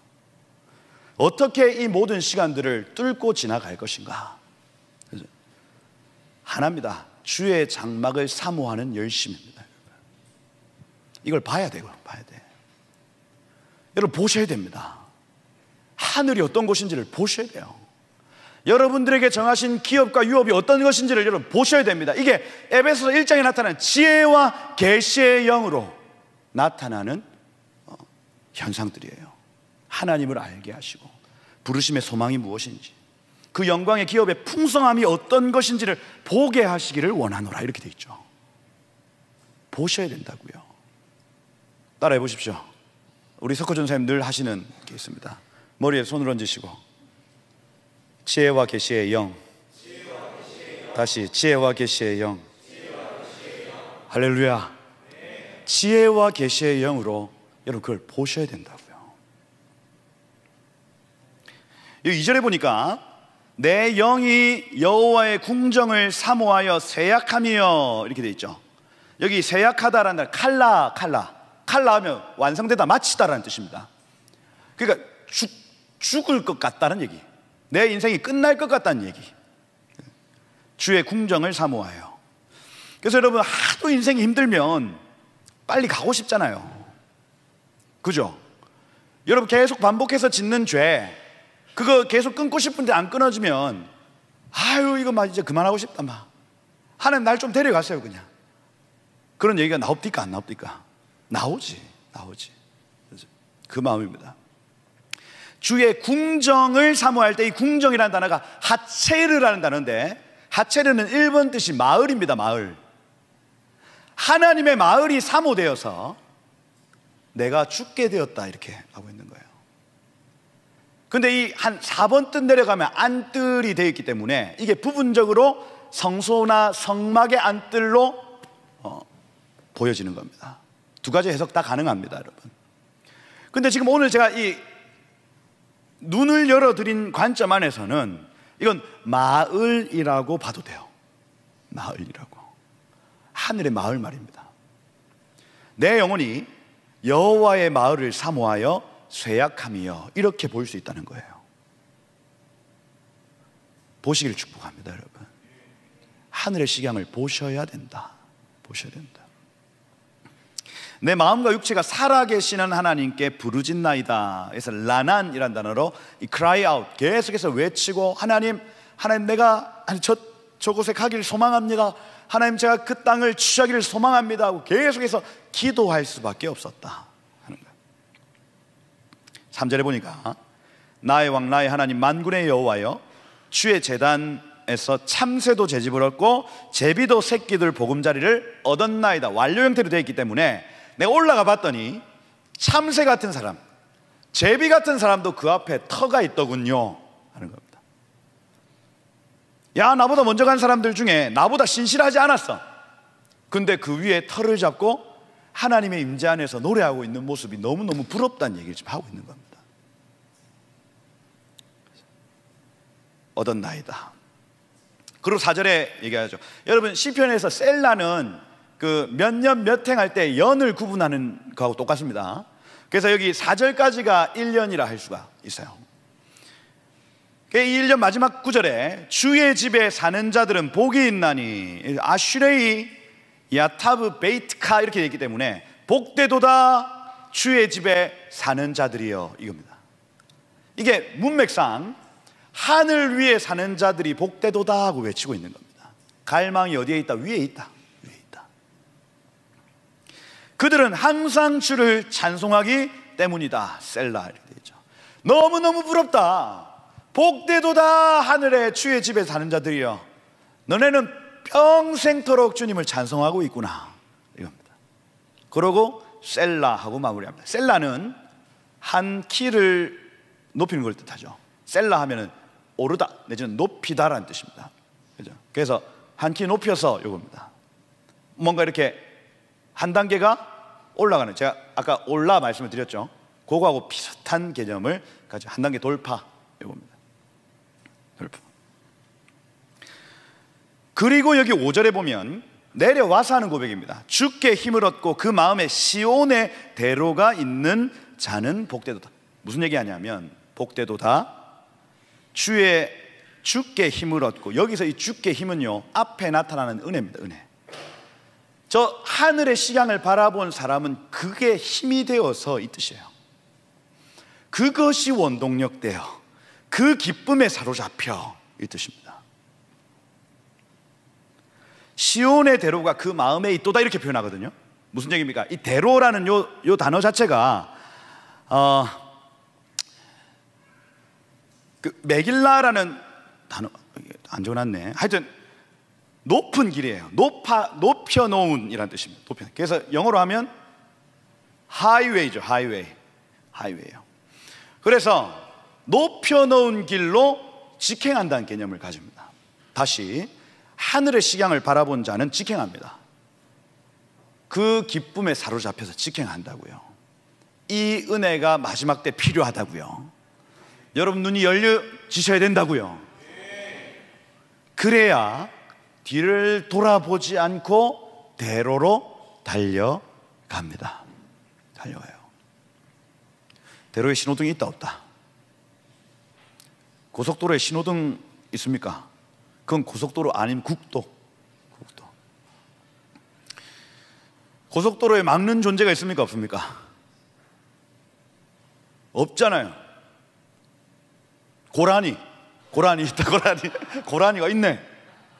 어떻게 이 모든 시간들을 뚫고 지나갈 것인가. 하나입니다. 주의 장막을 사모하는 열심입니다. 이걸 봐야 돼요. 여러분 보셔야 됩니다. 하늘이 어떤 곳인지를 보셔야 돼요. 여러분들에게 정하신 기업과 유업이 어떤 것인지를 여러분 보셔야 됩니다. 이게 에베소서 1장에 나타난 지혜와 계시의 영으로 나타나는 현상들이에요. 하나님을 알게 하시고 부르심의 소망이 무엇인지, 그 영광의 기업의 풍성함이 어떤 것인지를 보게 하시기를 원하노라, 이렇게 돼 있죠. 보셔야 된다고요. 따라해 보십시오. 우리 석호 전사님 늘 하시는 게 있습니다. 머리에 손을 얹으시고 지혜와 계시의 영, 다시 지혜와 계시의 영. 할렐루야. 지혜와 계시의 영으로 여러분 그걸 보셔야 된다고요. 여기 2절에 보니까 내 영이 여호와의 궁정을 사모하여 쇠약하며, 이렇게 돼 있죠. 여기 쇠약하다라는 말, 칼라 하면 완성되다, 마치다라는 뜻입니다. 그러니까 죽을 것 같다는 얘기, 내 인생이 끝날 것 같다는 얘기. 주의 궁정을 사모하여. 그래서 여러분 하도 인생이 힘들면 빨리 가고 싶잖아요. 그죠? 여러분 계속 반복해서 짓는 죄, 그거 계속 끊고 싶은데 안 끊어지면 아유 이거 막 이제 그만하고 싶다, 막 하나님 날 좀 데려가세요 그냥. 그런 얘기가 나옵니까 안 나옵니까? 나오지. 그 마음입니다. 주의 궁정을 사모할 때 이 궁정이라는 단어가 하체르라는 단어인데, 하체르는 일본 뜻이 마을입니다. 마을. 하나님의 마을이 사모되어서 내가 죽게 되었다, 이렇게 하고 있는 거예요. 근데 이 한 4번 뜻 내려가면 안뜰이 되어 있기 때문에 이게 부분적으로 성소나 성막의 안뜰로 보여지는 겁니다. 두 가지 해석 다 가능합니다, 여러분. 근데 지금 오늘 제가 이 눈을 열어드린 관점 안에서는 이건 마을이라고 봐도 돼요. 마을이라고. 하늘의 마을 말입니다. 내 영혼이 여호와의 마을을 사모하여 쇠약함이여, 이렇게 볼 수 있다는 거예요. 보시기를 축복합니다, 여러분. 하늘의 식양을 보셔야 된다. 보셔야 된다. 내 마음과 육체가 살아계시는 하나님께 부르짖나이다. 그래서 라난이라는 단어로 이 cry out, 계속해서 외치고 하나님 내가 저곳에 가기를 소망합니다. 하나님 제가 그 땅을 취하기를 소망합니다 하고 계속해서 기도할 수밖에 없었다 하는 거예요. 3절에 보니까 나의 왕 나의 하나님 만군의 여호와여, 주의 제단에서 참새도 제집을 얻고 제비도 새끼들 보금자리를 얻었나이다. 완료 형태로 되어 있기 때문에 내가 올라가 봤더니 참새 같은 사람, 제비 같은 사람도 그 앞에 터가 있더군요 하는 겁니다. 야, 나보다 먼저 간 사람들 중에 나보다 신실하지 않았어. 근데 그 위에 털을 잡고 하나님의 임재 안에서 노래하고 있는 모습이 너무너무 부럽다는 얘기를 지금 하고 있는 겁니다. 얻었나이다. 그리고 4절에 얘기하죠. 여러분 시편에서 셀라는 그 몇 년 몇 행 할 때 연을 구분하는 거하고 똑같습니다. 그래서 여기 4절까지가 1년이라 할 수가 있어요. 이 1년 마지막 9절에 주의 집에 사는 자들은 복이 있나니, 아슈레이 야타브 베이트카 이렇게 되어 있기 때문에 복되도다 주의 집에 사는 자들이여, 이겁니다. 이게 문맥상 하늘 위에 사는 자들이 복되도다 하고 외치고 있는 겁니다. 갈망이 어디에 있다? 위에 있다. 그들은 항상 주를 찬송하기 때문이다. 셀라 이렇게 되어 있죠. 너무너무 부럽다. 복되도다 하늘에 주의 집에 사는 자들이여, 너네는 평생토록 주님을 찬송하고 있구나, 이겁니다. 그러고 셀라 하고 마무리합니다. 셀라는 한 키를 높이는 걸 뜻하죠. 셀라 하면은 오르다 내지는 높이다라는 뜻입니다. 그죠? 그래서 한 키 높여서 이겁니다. 뭔가 이렇게 한 단계가 올라가는, 제가 아까 올라 말씀을 드렸죠. 그거하고 비슷한 개념을 가지고 한 단계 돌파, 이겁니다. 돌파. 그리고 여기 5절에 보면 내려와서 하는 고백입니다. 주께 힘을 얻고 그 마음에 시온의 대로가 있는 자는 복되도다. 무슨 얘기하냐면 복되도다, 주께 힘을 얻고, 여기서 이 주께 힘은요 앞에 나타나는 은혜입니다. 은혜. 저 하늘의 식양을 바라본 사람은 그게 힘이 되어서 이 뜻이에요. 그것이 원동력되어 그 기쁨에 사로잡혀, 이 뜻입니다. 시온의 대로가 그 마음에 있도다, 이렇게 표현하거든요. 무슨 얘기입니까? 이 대로라는 요 단어 자체가 그 메길라라는 단어, 안 적어놨네. 하여튼 높은 길이에요. 높여놓은 이란 뜻입니다. 그래서 영어로 하면 하이웨이죠. 하이웨이예요. 그래서 높여놓은 길로 직행한다는 개념을 가집니다. 다시, 하늘의 식양을 바라본 자는 직행합니다. 그 기쁨에 사로잡혀서 직행한다고요. 이 은혜가 마지막 때 필요하다고요. 여러분 눈이 열려지셔야 된다고요. 그래야 뒤를 돌아보지 않고 대로로 달려갑니다. 달려가요. 대로에 신호등이 있다 없다? 고속도로에 신호등 있습니까? 그건 고속도로 아닌 국도. 고속도로에 막는 존재가 있습니까? 없습니까? 없잖아요. 고라니 있다. 고라니가 있네.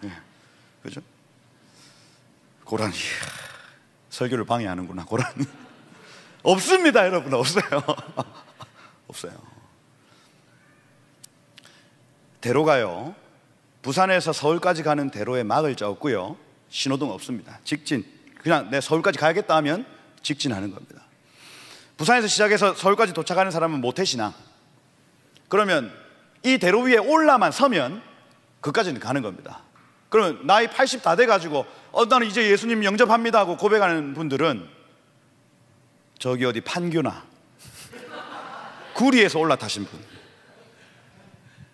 네. 그죠? 고라니. 설교를 방해하는구나. 고라니. 없습니다, 여러분. 없어요. 없어요. 대로가요, 부산에서 서울까지 가는 대로에 막을 자 없고요, 신호등 없습니다. 직진. 그냥 내 서울까지 가야겠다 하면 직진하는 겁니다. 부산에서 시작해서 서울까지 도착하는 사람은 모태신앙. 그러면 이 대로 위에 올라만 서면 그까지는 가는 겁니다. 그러면 나이 80 다 돼가지고 나는 이제 예수님 영접합니다 하고 고백하는 분들은 저기 어디 판교나 구리에서 올라타신 분,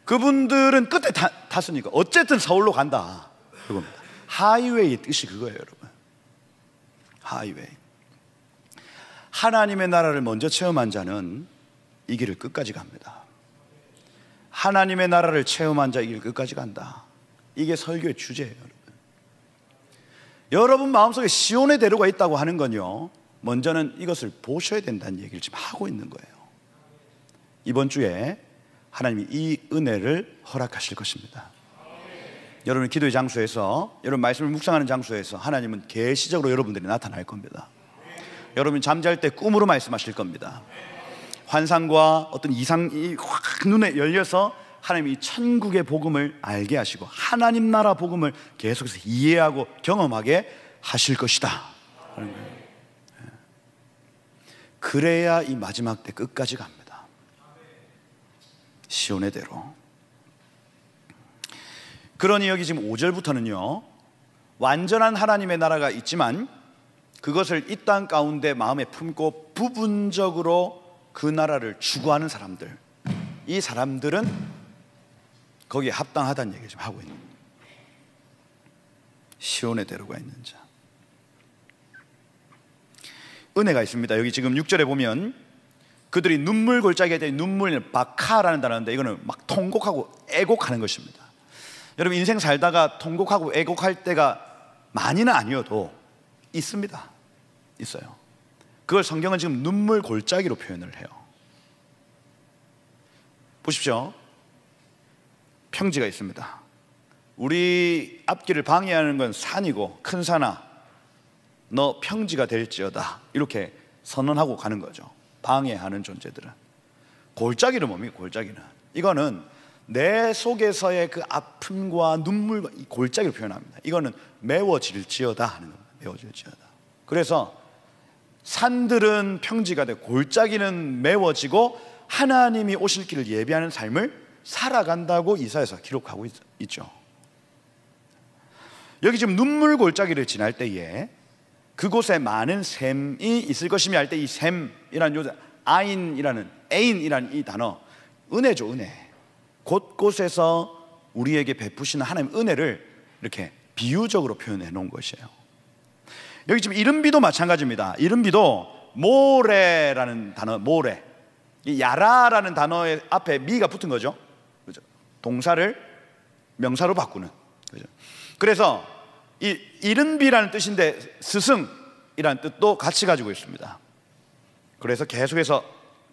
그분들은 끝에 탔으니까 어쨌든 서울로 간다, 그겁니다. 하이웨이의 뜻이 그거예요, 여러분. 하이웨이. 하나님의 나라를 먼저 체험한 자는 이 길을 끝까지 갑니다. 하나님의 나라를 체험한 자 이 길 끝까지 간다. 이게 설교의 주제예요, 여러분. 여러분 마음속에 시온의 대로가 있다고 하는 건요, 먼저는 이것을 보셔야 된다는 얘기를 지금 하고 있는 거예요. 이번 주에 하나님이 이 은혜를 허락하실 것입니다. 여러분 기도의 장소에서, 여러분 말씀을 묵상하는 장소에서 하나님은 계시적으로 여러분들이 나타날 겁니다. 여러분 잠잘 때 꿈으로 말씀하실 겁니다. 환상과 어떤 이상이 확 눈에 열려서 하나님이 천국의 복음을 알게 하시고 하나님 나라 복음을 계속해서 이해하고 경험하게 하실 것이다. 그래야 이 마지막 때 끝까지 갑니다. 시온의 대로. 그러니 여기 지금 5절부터는요, 완전한 하나님의 나라가 있지만 그것을 이 땅 가운데 마음에 품고 부분적으로 그 나라를 추구하는 사람들, 이 사람들은 거기에 합당하다는 얘기를 지금 하고 있는 거예요. 시온의 대로가 있는 자. 은혜가 있습니다. 여기 지금 6절에 보면 그들이 눈물 골짜기에 대해, 눈물은 바카라는 단어인데 이거는 막 통곡하고 애곡하는 것입니다. 여러분 인생 살다가 통곡하고 애곡할 때가 많이는 아니어도 있습니다. 있어요. 그걸 성경은 지금 눈물 골짜기로 표현을 해요. 보십시오. 평지가 있습니다. 우리 앞길을 방해하는 건 산이고, 큰 산아 너 평지가 될지어다, 이렇게 선언하고 가는 거죠. 방해하는 존재들은. 골짜기는 뭡니까? 골짜기는 이거는 내 속에서의 그 아픔과 눈물과 이 골짜기를 표현합니다. 이거는 메워질지어다 하는 겁니다. 메워질지어다. 그래서 산들은 평지가 되고 골짜기는 메워지고 하나님이 오실 길을 예비하는 삶을 살아간다고 이사야서 기록하고 있죠. 여기 지금 눈물 골짜기를 지날 때에 그곳에 많은 샘이 있을 것이며 할 때 이 샘이라는 에인이라는 이 단어, 은혜죠, 은혜. 곳곳에서 우리에게 베푸시는 하나님 은혜를 이렇게 비유적으로 표현해 놓은 것이에요. 여기 지금 이른비도 마찬가지입니다. 이른비도 모래라는 단어, 모래, 이 야라라는 단어의 앞에 미가 붙은 거죠. 그죠? 동사를 명사로 바꾸는 거죠. 그래서 이 이른비라는 뜻인데 스승이라는 뜻도 같이 가지고 있습니다. 그래서 계속해서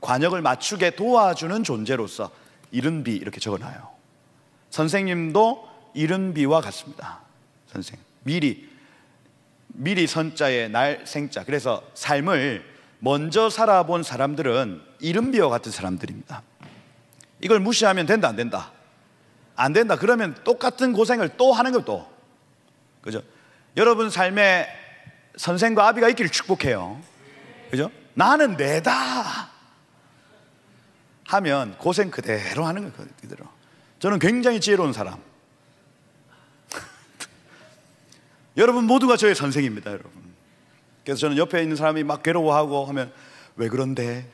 관역을 맞추게 도와주는 존재로서 이른비 이렇게 적어놔요. 선생님도 이른비와 같습니다. 선생, 미리 선자에 날 생자. 그래서 삶을 먼저 살아본 사람들은 이른비와 같은 사람들입니다. 이걸 무시하면 된다, 안 된다? 안 된다. 그러면 똑같은 고생을 또 하는 거예요, 또. 그죠? 여러분 삶에 선생과 아비가 있기를 축복해요. 그죠? 나는 내다 하면 고생 그대로 하는 거예요, 그대로. 저는 굉장히 지혜로운 사람. 여러분 모두가 저의 선생입니다, 여러분. 그래서 저는 옆에 있는 사람이 막 괴로워하고 하면 왜 그런데?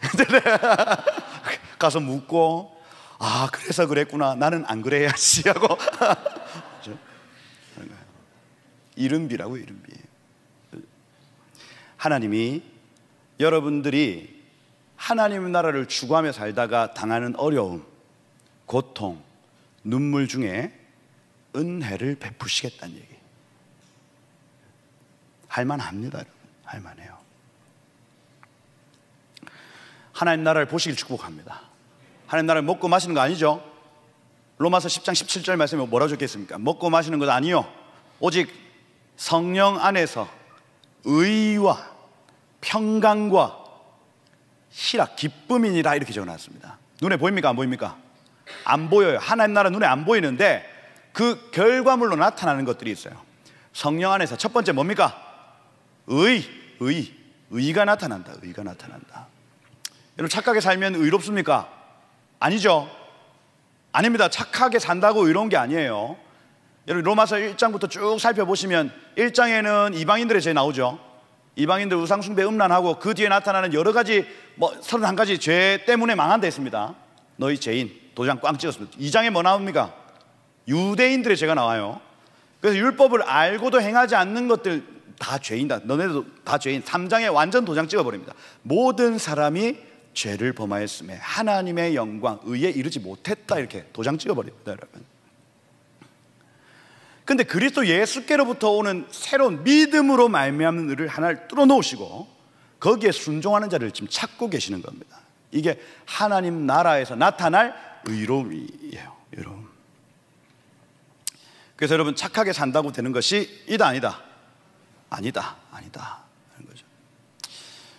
가서 묻고, 아 그래서 그랬구나, 나는 안 그래야지 하고. 이른비라고, 이른비. 하나님이 여러분들이 하나님 나라를 추구하며 살다가 당하는 어려움, 고통, 눈물 중에 은혜를 베푸시겠다는 얘기. 할만합니다, 여러분. 할만해요. 하나님 나라를 보시길 축복합니다. 하나님 나라를 먹고 마시는 거 아니죠? 로마서 10장 17절 말씀에 뭐라 적혀있습니까? 먹고 마시는 것 아니요, 오직 성령 안에서 의와 평강과 희락, 기쁨이니라, 이렇게 적어놨습니다. 눈에 보입니까, 안 보입니까? 안 보여요. 하나님 나라 눈에 안 보이는데 그 결과물로 나타나는 것들이 있어요. 성령 안에서 첫 번째 뭡니까? 의가 나타난다. 의가 나타난다. 여러분 착하게 살면 의롭습니까? 아니죠. 아닙니다. 착하게 산다고 의로운 게 아니에요. 여러분 로마서 1장부터 쭉 살펴보시면 1장에는 이방인들의 죄 나오죠. 이방인들 우상숭배 음란하고 그 뒤에 나타나는 여러 가지 31가지 죄 때문에 망한다 했습니다. 너희 죄인, 도장 꽝 찍었습니다. 2장에 뭐 나옵니까? 유대인들의 죄가 나와요. 그래서 율법을 알고도 행하지 않는 것들 다 죄인다. 너네도 다 죄인. 3장에 완전 도장 찍어버립니다. 모든 사람이 죄를 범하였음에 하나님의 영광, 의에 이르지 못했다, 이렇게 도장 찍어버립니다, 여러분. 근데 그리스도 예수께로부터 오는 새로운 믿음으로 말미암는 의를 하나를 뚫어놓으시고 거기에 순종하는 자를 지금 찾고 계시는 겁니다. 이게 하나님 나라에서 나타날 의로움이에요. 의로움. 그래서 여러분 착하게 산다고 되는 것이 이다, 아니다? 아니다 하는 거죠.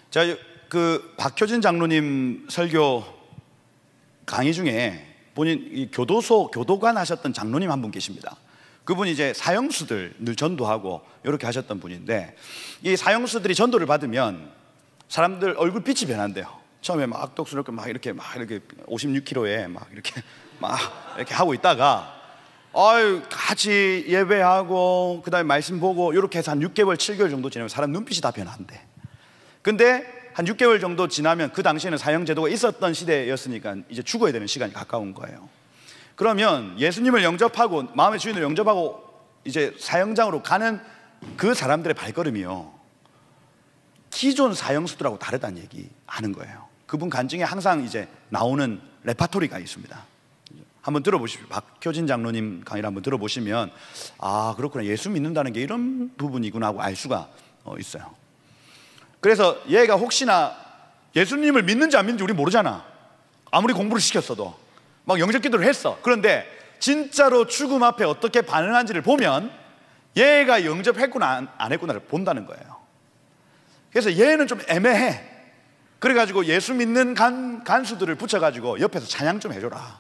자, 그 박효진 장로님 설교 강의 중에 본인 교도관 하셨던 장로님 한 분 계십니다. 그분이 이제 사형수들 늘 전도하고 이렇게 하셨던 분인데, 이 사형수들이 전도를 받으면 사람들 얼굴 빛이 변한대요. 처음에 막 악독스럽게 막 이렇게 56kg에 막 이렇게 하고 있다가 같이 예배하고 그다음에 말씀 보고 이렇게 해서 한 6개월 7개월 정도 지나면 사람 눈빛이 다 변한대. 근데 한 6개월 정도 지나면, 그 당시에는 사형제도가 있었던 시대였으니까 이제 죽어야 되는 시간이 가까운 거예요. 그러면 예수님을 영접하고 마음의 주인을 영접하고 이제 사형장으로 가는 그 사람들의 발걸음이요, 기존 사형수들하고 다르다는 얘기 하는 거예요. 그분 간증에 항상 이제 나오는 레파토리가 있습니다. 한번 들어보십시오. 박효진 장로님 강의를 한번 들어보시면 아 그렇구나, 예수 믿는다는 게 이런 부분이구나 하고 알 수가 있어요. 그래서 얘가 혹시나 예수님을 믿는지 안 믿는지 우리 모르잖아. 아무리 공부를 시켰어도 막 영접 기도를 했어. 그런데 진짜로 죽음 앞에 어떻게 반응한지를 보면 얘가 영접했구나 안 했구나를 본다는 거예요. 그래서 얘는 좀 애매해. 그래가지고 예수 믿는 간수들을 붙여가지고 옆에서 찬양 좀 해줘라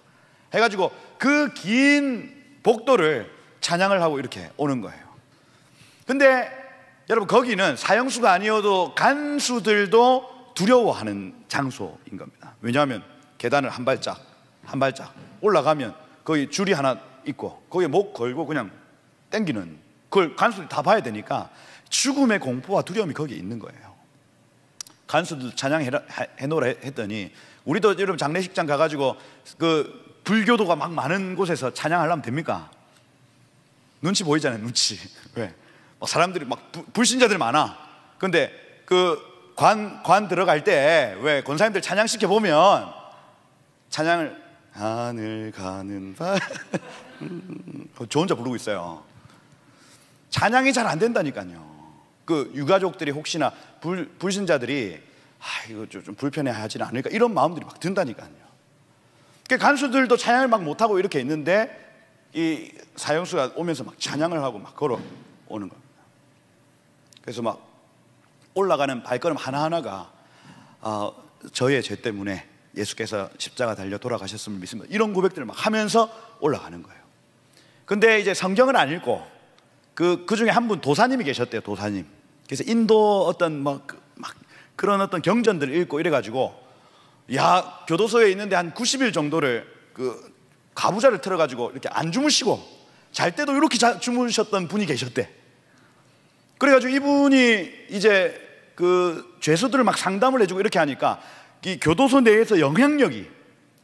해가지고 그 긴 복도를 찬양을 하고 이렇게 오는 거예요. 근데 여러분 거기는 사형수가 아니어도 간수들도 두려워하는 장소인 겁니다. 왜냐하면 계단을 한 발짝 올라가면 거기 줄이 하나 있고 거기에 목 걸고 그냥 땡기는, 그걸 간수들이 다 봐야 되니까 죽음의 공포와 두려움이 거기에 있는 거예요. 간수들 찬양해놓으라 했더니 우리도 여러분 장례식장 가가지고 그 불교도가 막 많은 곳에서 찬양하려면 됩니까? 눈치 보이잖아요, 눈치. 왜? 사람들이 막 불신자들 많아. 근데 그 관 들어갈 때 왜 권사님들 찬양시켜 보면 찬양을 하늘 가는 바 저 혼자 부르고 있어요. 찬양이 잘 안 된다니까요. 그 유가족들이 혹시나 불신자들이 이거 좀 불편해하지는 않을까, 이런 마음들이 막 든다니까요. 간수들도 찬양을 막 못하고 이렇게 있는데 이 사형수가 오면서 막 찬양을 하고 막 걸어오는 겁니다. 그래서 막 올라가는 발걸음 하나하나가 저의 죄 때문에 예수께서 십자가 달려 돌아가셨음을 믿습니다, 이런 고백들을 막 하면서 올라가는 거예요. 근데 이제 성경을 안 읽고 그 중에 한 분 도사님이 계셨대요, 도사님. 그래서 인도 어떤 막 그런 어떤 경전들을 읽고 이래가지고, 야, 교도소에 있는데 한 90일 정도를 그 가부좌를 틀어가지고 이렇게 안 주무시고 잘 때도 이렇게 주무셨던 분이 계셨대. 그래가지고 이분이 이제 그 죄수들을 막 상담을 해주고 이렇게 하니까 이 교도소 내에서 영향력이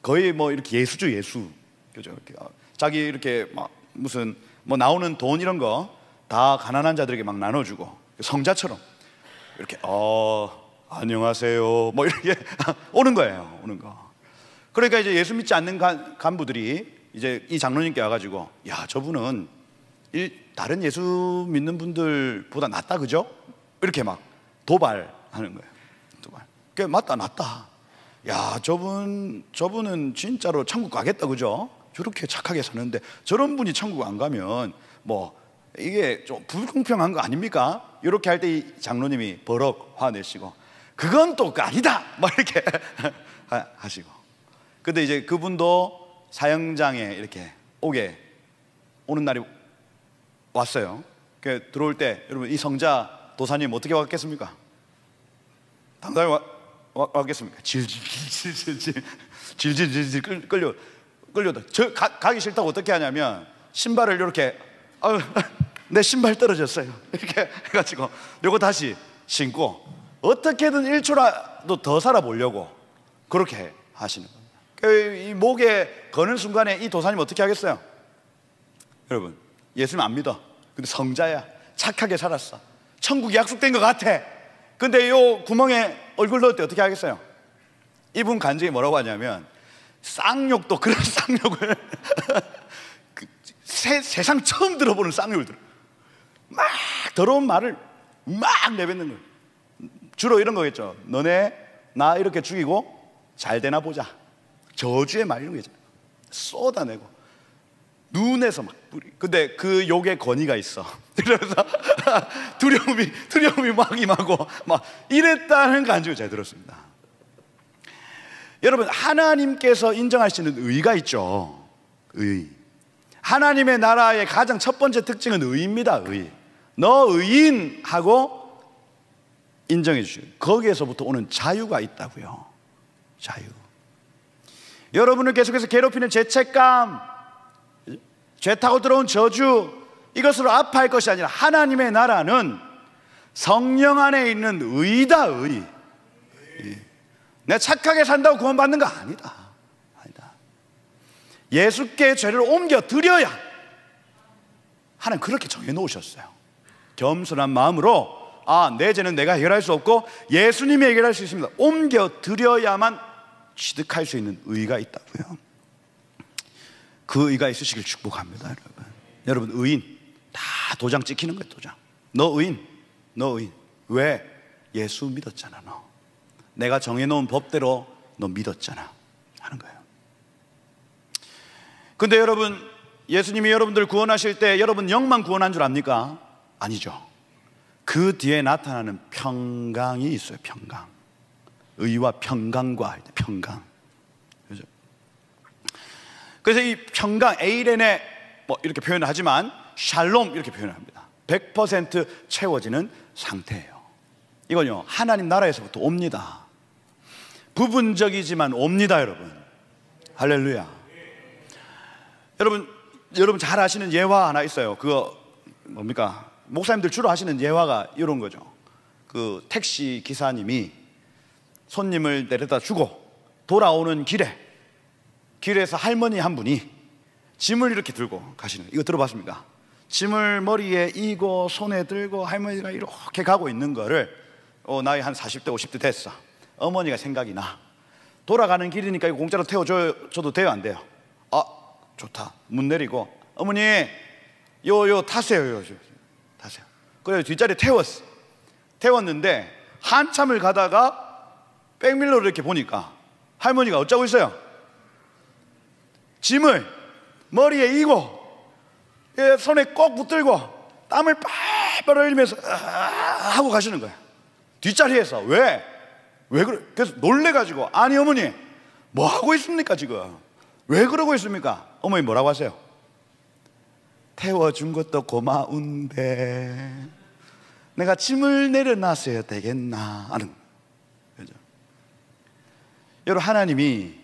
거의 뭐 이렇게 예수죠, 예수. 그죠? 이렇게 자기 이렇게 막 무슨 뭐 나오는 돈 이런 거 다 가난한 자들에게 막 나눠주고 성자처럼 이렇게 안녕하세요 뭐 이렇게 오는 거예요, 오는 거. 그러니까 이제 예수 믿지 않는 간부들이 이제 이 장로님께 와가지고, 야, 저분은 다른 예수 믿는 분들보다 낫다, 그죠? 이렇게 막 도발하는 거예요. 도발. 그게 맞다. 야, 저분은 진짜로 천국 가겠다, 그죠? 저렇게 착하게 사는데 저런 분이 천국 안 가면 뭐 이게 좀 불공평한 거 아닙니까? 이렇게 할 때 이 장로님이 버럭 화내시고, 그건 또 아니다 막 이렇게 하시고. 근데 이제 그분도 사형장에 이렇게 오는 날이 왔어요. 들어올 때 여러분, 이 성자 도사님 어떻게 왔겠습니까? 당당히 왔겠습니까? 질질 끌려다. 가기 싫다고 어떻게 하냐면 신발을 이렇게, 내 신발 떨어졌어요, 이렇게 해가지고 요거 다시 신고 어떻게든 1초라도 더 살아보려고 그렇게 하시는 겁니다. 이 목에 거는 순간에 이 도사님 어떻게 하겠어요? 여러분, 예수님 안 믿어. 근데 성자야, 착하게 살았어, 천국이 약속된 것 같아. 근데 요 구멍에 얼굴 넣을 때 어떻게 하겠어요? 이분 간증이 뭐라고 하냐면, 쌍욕도 그런 쌍욕을 세상 처음 들어보는 쌍욕을 들어. 막 더러운 말을 막 내뱉는 거예요. 주로 이런 거겠죠. 너네 나 이렇게 죽이고 잘 되나 보자, 저주의 말 이런 거 있잖아요. 쏟아내고 눈에서 막 뿌리. 근데 그 욕에 권위가 있어. 그래서 두려움이 막 임하고 막 이랬다는 간증을 잘 들었습니다. 여러분, 하나님께서 인정하시는 의가 있죠. 의. 하나님의 나라의 가장 첫 번째 특징은 의입니다. 의. 너 의인 하고 인정해 주시고, 거기에서부터 오는 자유가 있다고요. 자유. 여러분을 계속해서 괴롭히는 죄책감, 죄 타고 들어온 저주, 이것으로 아파할 것이 아니라 하나님의 나라는 성령 안에 있는 의다. 의. 내가 착하게 산다고 구원받는 거 아니다. 예수께 죄를 옮겨 드려야, 하나님 그렇게 정해 놓으셨어요. 겸손한 마음으로, 내 죄는 내가 해결할 수 없고 예수님이 해결할 수 있습니다. 옮겨 드려야만 취득할 수 있는 의가 있다고요. 그 의가 있으시길 축복합니다. 여러분, 의인 다 도장 찍히는 거예요. 도장. 너 의인. 왜? 예수 믿었잖아. 너 내가 정해놓은 법대로 너 믿었잖아 하는 거예요. 근데 여러분, 예수님이 여러분들 구원하실 때 여러분 영만 구원한 줄 압니까? 아니죠. 그 뒤에 나타나는 평강이 있어요. 평강. 의와 평강과 할 때 평강. 그죠? 그래서 이 평강, 에이렌에 뭐 이렇게 표현을 하지만 샬롬 이렇게 표현을 합니다. 100% 채워지는 상태예요. 이건요, 하나님 나라에서부터 옵니다. 부분적이지만 옵니다, 여러분. 할렐루야. 여러분 잘 아시는 예화 하나 있어요. 그거 뭡니까? 목사님들 주로 하시는 예화가 이런 거죠. 그 택시 기사님이 손님을 내려다 주고 돌아오는 길에서 할머니 한 분이 짐을 이렇게 들고 가시는, 이거 들어봤습니까? 짐을 머리에 이고 손에 들고 할머니가 이렇게 가고 있는 거를 나이 한 40대 50대 됐어. 어머니가 생각이 나. 돌아가는 길이니까 이거 공짜로 태워줘도 돼요, 안 돼요? 좋다. 문 내리고, 어머니 요 타세요. 그래서 뒷자리에 태웠는데 한참을 가다가 백밀러로 이렇게 보니까 할머니가 어쩌고 있어요? 짐을 머리에 이고 손에 꼭 붙들고 땀을 빨빨 흘리면서 하고 가시는 거예요. 뒷자리에서. 왜 그래? 그래서 놀래가지고, 아니 어머니 뭐 하고 있습니까 지금? 왜 그러고 있습니까? 어머니 뭐라고 하세요? 태워준 것도 고마운데 내가 짐을 내려놨어야 되겠나 하는. 그죠? 여러분, 하나님이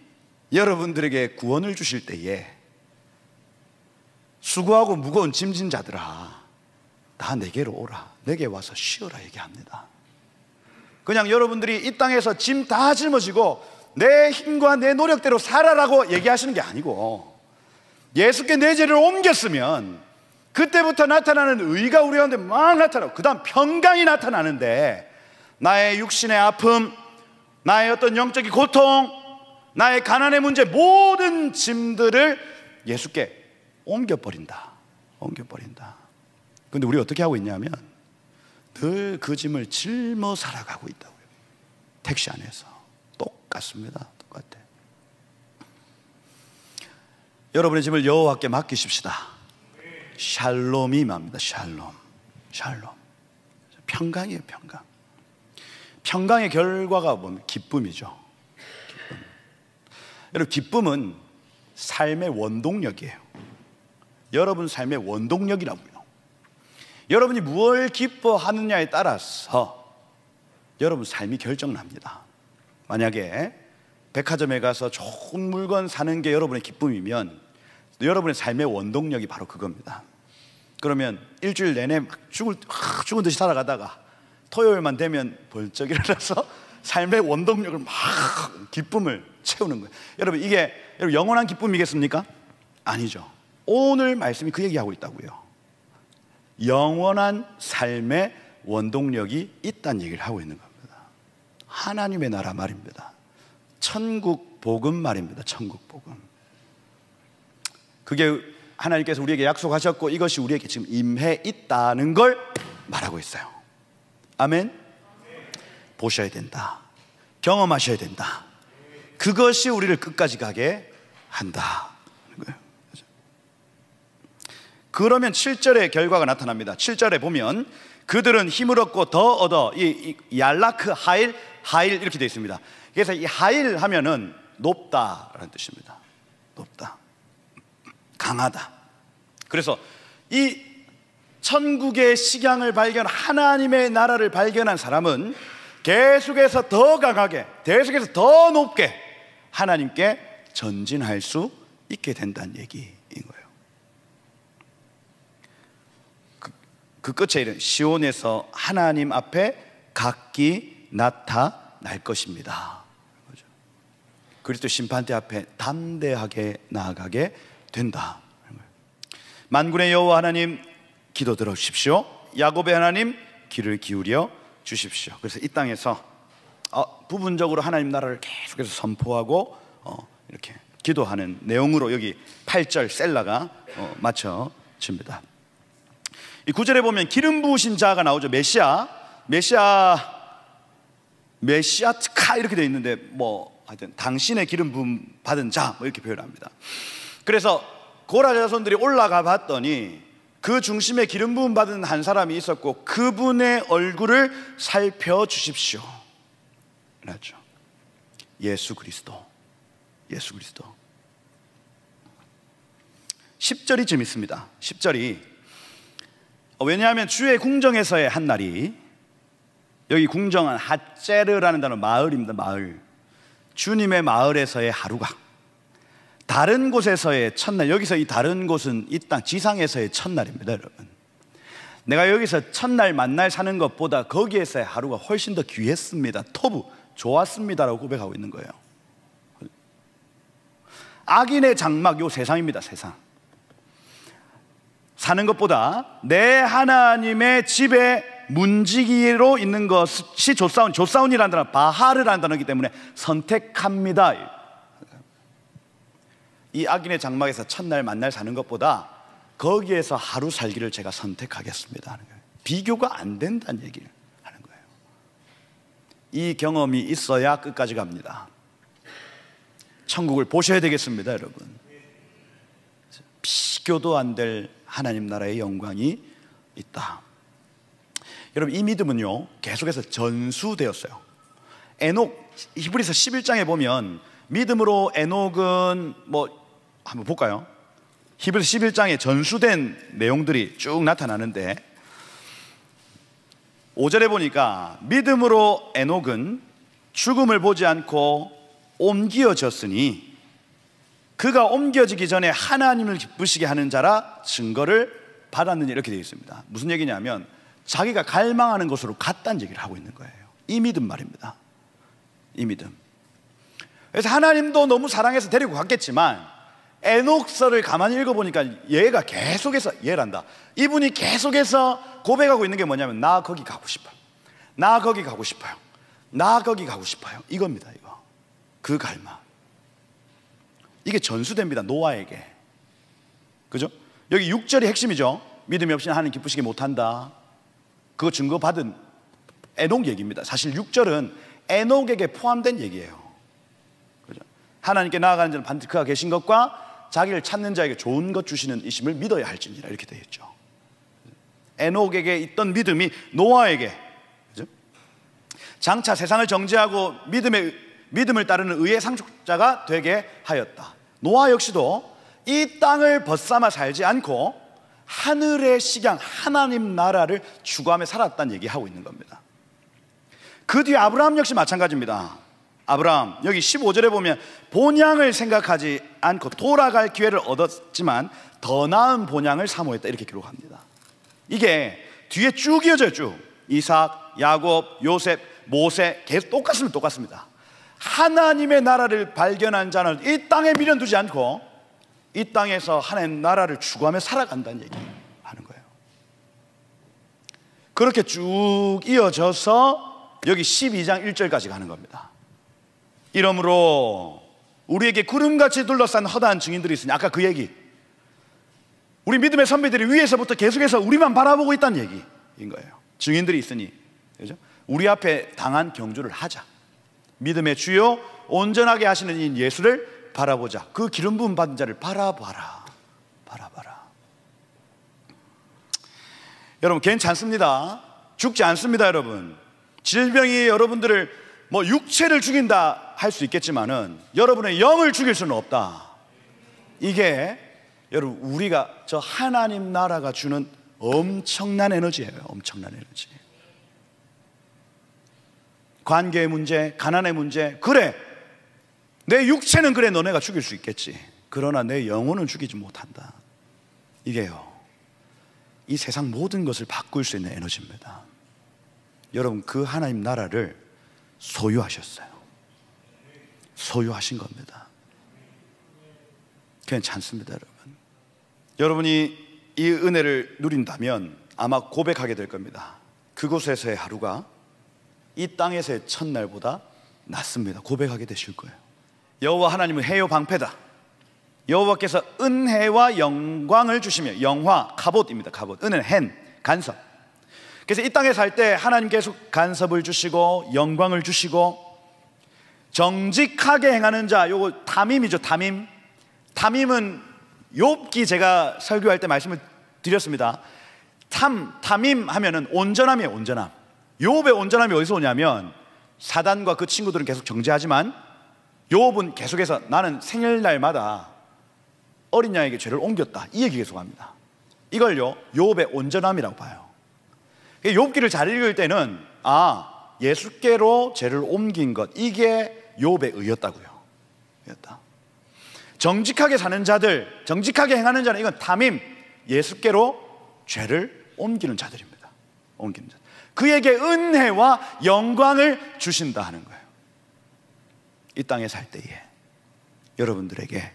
여러분들에게 구원을 주실 때에 수고하고 무거운 짐진 자들아 다 내게로 오라, 내게 와서 쉬어라 얘기합니다. 그냥 여러분들이 이 땅에서 짐 다 짊어지고 내 힘과 내 노력대로 살아라고 얘기하시는 게 아니고, 예수께 내 죄를 옮겼으면 그때부터 나타나는 의가 우리 가운데 막 나타나고, 그 다음 평강이 나타나는데, 나의 육신의 아픔, 나의 어떤 영적인 고통, 나의 가난의 문제, 모든 짐들을 예수께 옮겨버린다. 근데 우리 어떻게 하고 있냐면 늘 그 짐을 짊어 살아가고 있다고요. 택시 안에서 똑같습니다. 똑같아. 여러분의 짐을 여호와께 맡기십시다. 샬롬이 임합니다. 샬롬. 평강이에요. 평강의 결과가 뭐냐면 기쁨이죠. 여러분, 기쁨은 삶의 원동력이에요. 여러분 삶의 원동력이라고요. 여러분이 무엇을 기뻐하느냐에 따라서 여러분 삶이 결정납니다. 만약에 백화점에 가서 좋은 물건 사는 게 여러분의 기쁨이면 여러분의 삶의 원동력이 바로 그겁니다. 그러면 일주일 내내 막 죽은 듯이 살아가다가 토요일만 되면 벌쩍 일어나서 삶의 원동력을 막 기쁨을 채우는 거예요. 여러분, 이게 영원한 기쁨이겠습니까? 아니죠. 오늘 말씀이 그 얘기하고 있다고요. 영원한 삶의 원동력이 있다는 얘기를 하고 있는 겁니다. 하나님의 나라 말입니다. 천국 복음 말입니다. 천국 복음. 그게 하나님께서 우리에게 약속하셨고 이것이 우리에게 지금 임해 있다는 걸 말하고 있어요. 아멘. 보셔야 된다. 경험하셔야 된다. 그것이 우리를 끝까지 가게 한다. 그러면 7절의 결과가 나타납니다. 7절에 보면 그들은 힘을 얻고 더 얻어, 이 얄라크 하일 이렇게 되어 있습니다. 그래서 이 하일 하면은 높다라는 뜻입니다. 높다, 강하다. 그래서 이 천국의 식양을 발견, 하나님의 나라를 발견한 사람은 계속해서 더 강하게, 계속해서 더 높게 하나님께 전진할 수 있게 된다는 얘기인 거예요. 그 끝에 이런 시온에서 하나님 앞에 각기 나타날 것입니다. 그리스도 심판대 앞에 담대하게 나아가게 된다. 만군의 여호와 하나님, 기도 들어주십시오. 야곱의 하나님, 귀를 기울여 주십시오. 그래서 이 땅에서 부분적으로 하나님 나라를 계속해서 선포하고 이렇게 기도하는 내용으로 여기 8절 셀라가 맞춰집니다. 이 9절에 보면 기름 부으신 자가 나오죠. 메시아트카 이렇게 되어 있는데 하여튼 당신의 기름 부음 받은 자 이렇게 표현합니다. 그래서 고라 자손들이 올라가 봤더니 그 중심에 기름 부음 받은 한 사람이 있었고 그분의 얼굴을 살펴주십시오. 그렇죠. 예수 그리스도. 10절이 재밌습니다. 10절이 왜냐하면 주의 궁정에서의 한 날이, 여기 궁정은 핫제르라는 단어, 마을입니다. 마을. 주님의 마을에서의 하루가, 다른 곳에서의 첫날. 여기서 이 다른 곳은 이 땅 지상에서의 첫날입니다. 여러분, 내가 여기서 첫날 만날 사는 것보다 거기에서의 하루가 훨씬 더 귀했습니다. 토부, 좋았습니다라고 고백하고 있는 거예요. 악인의 장막, 요 세상입니다. 세상 사는 것보다 내 하나님의 집에 문지기로 있는 것이 조사온이라는 단어, 바하르라는 단어이기 때문에 선택합니다. 이 악인의 장막에서 첫날 만날 사는 것보다 거기에서 하루 살기를 제가 선택하겠습니다 하는 거예요. 비교가 안 된다는 얘기를 하는 거예요. 이 경험이 있어야 끝까지 갑니다. 천국을 보셔야 되겠습니다, 여러분. 비교도 안 될 하나님 나라의 영광이 있다. 여러분, 이 믿음은요 계속해서 전수되었어요. 에녹, 히브리서 11장에 보면 믿음으로 에녹은 한번 볼까요? 히브리서 11장에 전수된 내용들이 쭉 나타나는데 5절에 보니까 믿음으로 에녹은 죽음을 보지 않고 옮겨졌으니 그가 옮겨지기 전에 하나님을 기쁘시게 하는 자라 증거를 받았느니, 이렇게 되어 있습니다. 무슨 얘기냐면 자기가 갈망하는 것으로 갔다는 얘기를 하고 있는 거예요. 이 믿음 말입니다. 이 믿음. 그래서 하나님도 너무 사랑해서 데리고 갔겠지만 에녹서를 가만히 읽어보니까 얘가 계속해서, 얘란다, 이분이 계속해서 고백하고 있는 게 뭐냐면 나 거기 가고 싶어요, 나 거기 가고 싶어요, 나 거기 가고 싶어요, 이겁니다. 이거 그 갈망, 이게 전수됩니다, 노아에게. 그죠? 여기 6절이 핵심이죠. 믿음이 없이는 하나님 기쁘시게 못한다. 그거 증거받은 에녹 얘기입니다. 사실 6절은 에녹에게 포함된 얘기예요. 그죠? 하나님께 나아가는 자는 반드시 그가 계신 것과 자기를 찾는 자에게 좋은 것 주시는 이심을 믿어야 할지니라, 이렇게 되어 있죠. 에녹에게 있던 믿음이 노아에게, 그죠? 장차 세상을 정죄하고 믿음을 따르는 의의 상속자가 되게 하였다. 노아 역시도 이 땅을 벗삼아 살지 않고 하늘의 식양 하나님 나라를 추구하며 살았다는 얘기하고 있는 겁니다. 그 뒤에 아브라함 역시 마찬가지입니다. 아브라함, 여기 15절에 보면 본향을 생각하지 않고 돌아갈 기회를 얻었지만 더 나은 본향을 사모했다, 이렇게 기록합니다. 이게 뒤에 쭉 이어져요. 쭉 이삭, 야곱, 요셉, 모세, 계속 똑같습니다. 하나님의 나라를 발견한 자는 이 땅에 미련 두지 않고 이 땅에서 하나님 나라를 추구하며 살아간다는 얘기 하는 거예요. 그렇게 쭉 이어져서 여기 12장 1절까지 가는 겁니다. 이러므로 우리에게 구름같이 둘러싼 허다한 증인들이 있으니, 아까 그 얘기, 우리 믿음의 선배들이 위에서부터 계속해서 우리만 바라보고 있다는 얘기인 거예요. 증인들이 있으니, 그죠? 우리 앞에 당한 경주를 하자. 믿음의 주요 온전하게 하시는 이 예수를 바라보자. 그 기름 부음 받은 자를 바라봐라. 여러분, 괜찮습니다. 죽지 않습니다. 여러분, 질병이 여러분들을 육체를 죽인다 할 수 있겠지만은 여러분의 영을 죽일 수는 없다. 이게 여러분, 우리가 저 하나님 나라가 주는 엄청난 에너지예요. 엄청난 에너지. 관계의 문제, 가난의 문제, 그래 내 육체는 그래 너네가 죽일 수 있겠지. 그러나 내 영혼은 죽이지 못한다. 이게요, 이 세상 모든 것을 바꿀 수 있는 에너지입니다. 여러분, 그 하나님 나라를 소유하셨어요. 소유하신 겁니다. 괜찮습니다. 여러분, 여러분이 이 은혜를 누린다면 아마 고백하게 될 겁니다. 그곳에서의 하루가 이 땅에서의 첫날보다 낫습니다. 고백하게 되실 거예요. 여호와 하나님은 해요 방패다. 여호와께서 은혜와 영광을 주시며, 영화 카봇입니다. 카봇, 은혜는 헨, 간섭. 그래서 이 땅에 살 때 하나님 계속 간섭을 주시고 영광을 주시고, 정직하게 행하는 자, 요거 담임이죠. 담임은 욥기, 제가 설교할 때 말씀을 드렸습니다. 담임 하면은 온전함이에요. 온전함. 욥의 온전함이 어디서 오냐면, 사단과 그 친구들은 계속 정죄하지만 욥은 계속해서 나는 생일날마다 어린 양에게 죄를 옮겼다, 이 얘기 계속합니다. 이걸요 욥의 온전함이라고 봐요. 욥기를 잘 읽을 때는 예수께로 죄를 옮긴 것, 이게 욥의 의였다고요. 정직하게 사는 자들, 정직하게 행하는 자는 이건 담임, 예수께로 죄를 옮기는 자들입니다. 옮기는 자. 그에게 은혜와 영광을 주신다 하는 거예요. 이 땅에 살 때에 여러분들에게,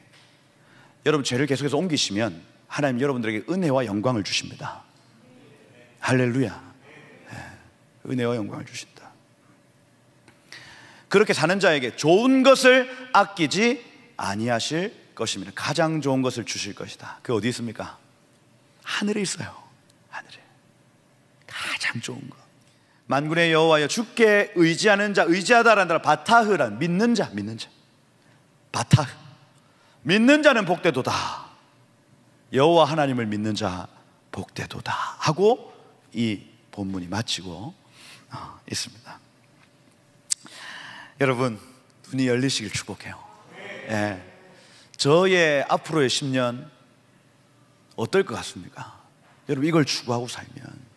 여러분 죄를 계속해서 옮기시면 하나님 여러분들에게 은혜와 영광을 주십니다. 할렐루야. 은혜와 영광을 주신다. 그렇게 사는 자에게 좋은 것을 아끼지 아니하실 것입니다. 가장 좋은 것을 주실 것이다. 그게 어디 있습니까? 하늘에 있어요. 하늘에 가장 좋은 것. 만군의 여호와여 주께 의지하는 자, 의지하다라는 단어 바타흐란 믿는 자, 바타흐, 믿는 자는 복되도다. 여호와 하나님을 믿는 자 복되도다 하고 이 본문이 마치고 있습니다. 여러분, 눈이 열리시길 축복해요. 예. 저의 앞으로의 10년 어떨 것 같습니까? 여러분, 이걸 추구하고 살면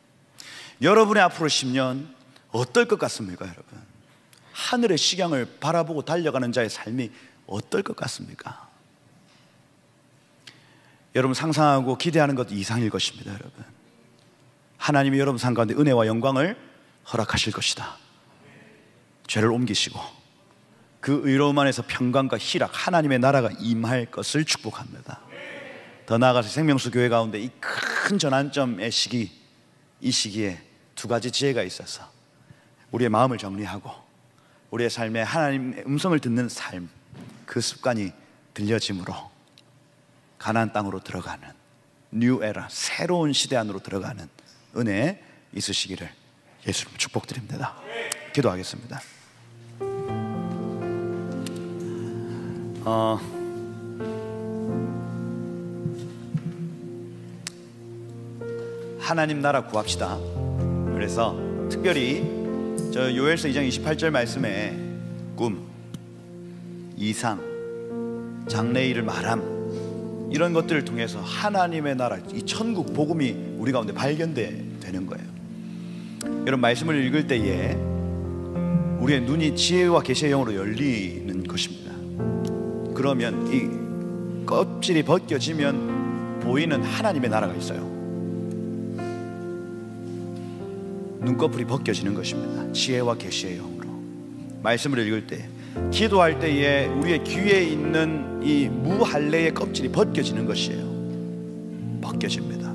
여러분의 앞으로 10년 어떨 것 같습니까? 여러분, 하늘의 식양을 바라보고 달려가는 자의 삶이 어떨 것 같습니까? 여러분, 상상하고 기대하는 것 이상일 것입니다. 여러분, 하나님이 여러분 삶 가운데 은혜와 영광을 허락하실 것이다. 죄를 옮기시고 그 의로움 안에서 평강과 희락, 하나님의 나라가 임할 것을 축복합니다. 더 나아가서 생명수 교회 가운데 이 큰 전환점의 시기, 이 시기에 두 가지 지혜가 있어서 우리의 마음을 정리하고 우리의 삶에 하나님의 음성을 듣는 삶, 그 습관이 들려짐으로 가나안 땅으로 들어가는 뉴 에라, 새로운 시대 안으로 들어가는 은혜 있으시기를 예수님 축복드립니다. 기도하겠습니다. 하나님 나라 구합시다. 그래서 특별히 저 요엘서 2장 28절 말씀에 꿈, 이상, 장래일을 말함, 이런 것들을 통해서 하나님의 나라, 이 천국 복음이 우리 가운데 발견되는 거예요. 여러분, 말씀을 읽을 때에 우리의 눈이 지혜와 계시의 영으로 열리는 것입니다. 그러면 이 껍질이 벗겨지면 보이는 하나님의 나라가 있어요. 눈꺼풀이 벗겨지는 것입니다. 지혜와 계시의 영으로 말씀을 읽을 때, 기도할 때에 우리의 귀에 있는 이 무할례의 껍질이 벗겨지는 것이에요. 벗겨집니다.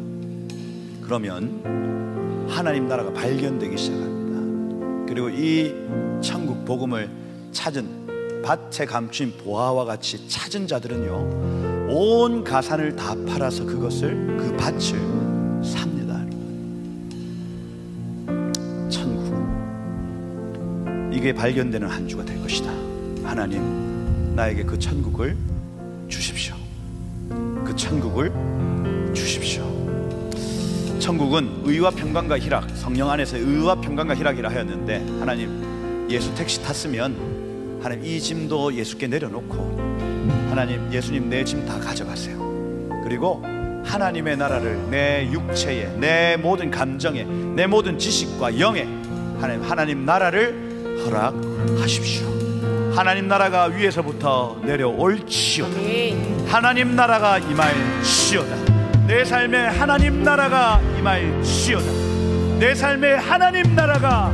그러면 하나님 나라가 발견되기 시작합니다. 그리고 이 천국 복음을 찾은, 밭에 감춘 보화와 같이 찾은 자들은요, 온 가산을 다 팔아서 그 밭을 삽니다. 이게 발견되는 한 주가 될 것이다. 하나님, 나에게 그 천국을 주십시오. 그 천국을 주십시오. 천국은 의와 평강과 희락, 성령 안에서 의와 평강과 희락이라 하였는데, 하나님, 예수 택시 탔으면 하나님 이 짐도 예수께 내려놓고, 하나님, 예수님 내 짐 다 가져가세요. 그리고 하나님의 나라를 내 육체에, 내 모든 감정에, 내 모든 지식과 영에 하나님 나라를 허락하십시오. 하나님 나라가 위에서부터 내려올지어다. 하나님 나라가 임할지어다. 내 삶에 하나님 나라가 임할지어다. 내 삶에 하나님 나라가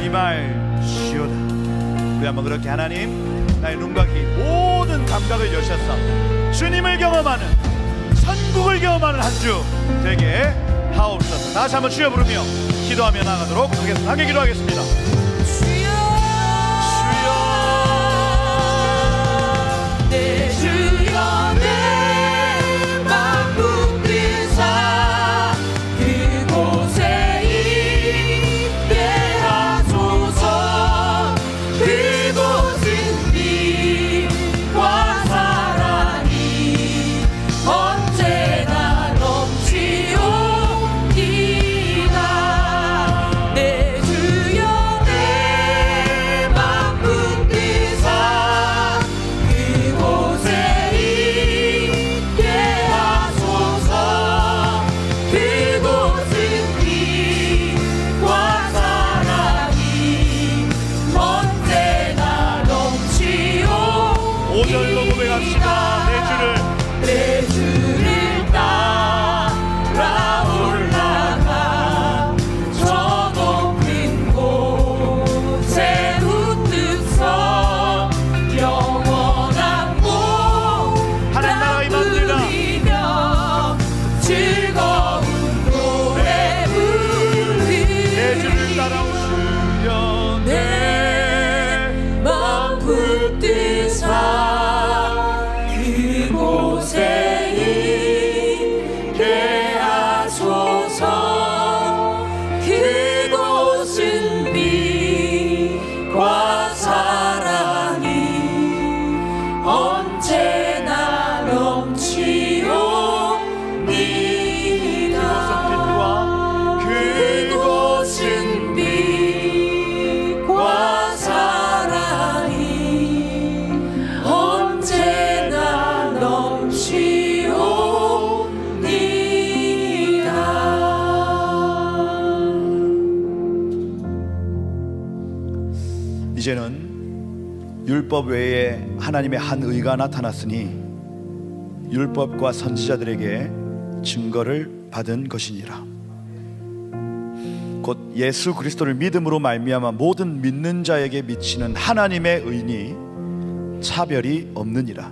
임할지어다. 우리 한번 그렇게 하나님, 나의 눈과 귀 모든 감각을 여셔서 주님을 경험하는, 천국을 경험하는 한 주 되게 하옵소서. 다시 한번 주여 부르며 기도하며 나가도록 하겠습니다. 함께 기도하겠습니다. 내 주여 내 만국 근사 그곳에 임대하소서. 그곳은 빛과 사랑이 언제나 넘치옵니다. 내 주여 내 이제는 율법 외에 하나님의 한 의가 나타났으니 율법과 선지자들에게 증거를 받은 것이니라. 곧 예수 그리스도를 믿음으로 말미암아 모든 믿는 자에게 미치는 하나님의 의니 차별이 없느니라.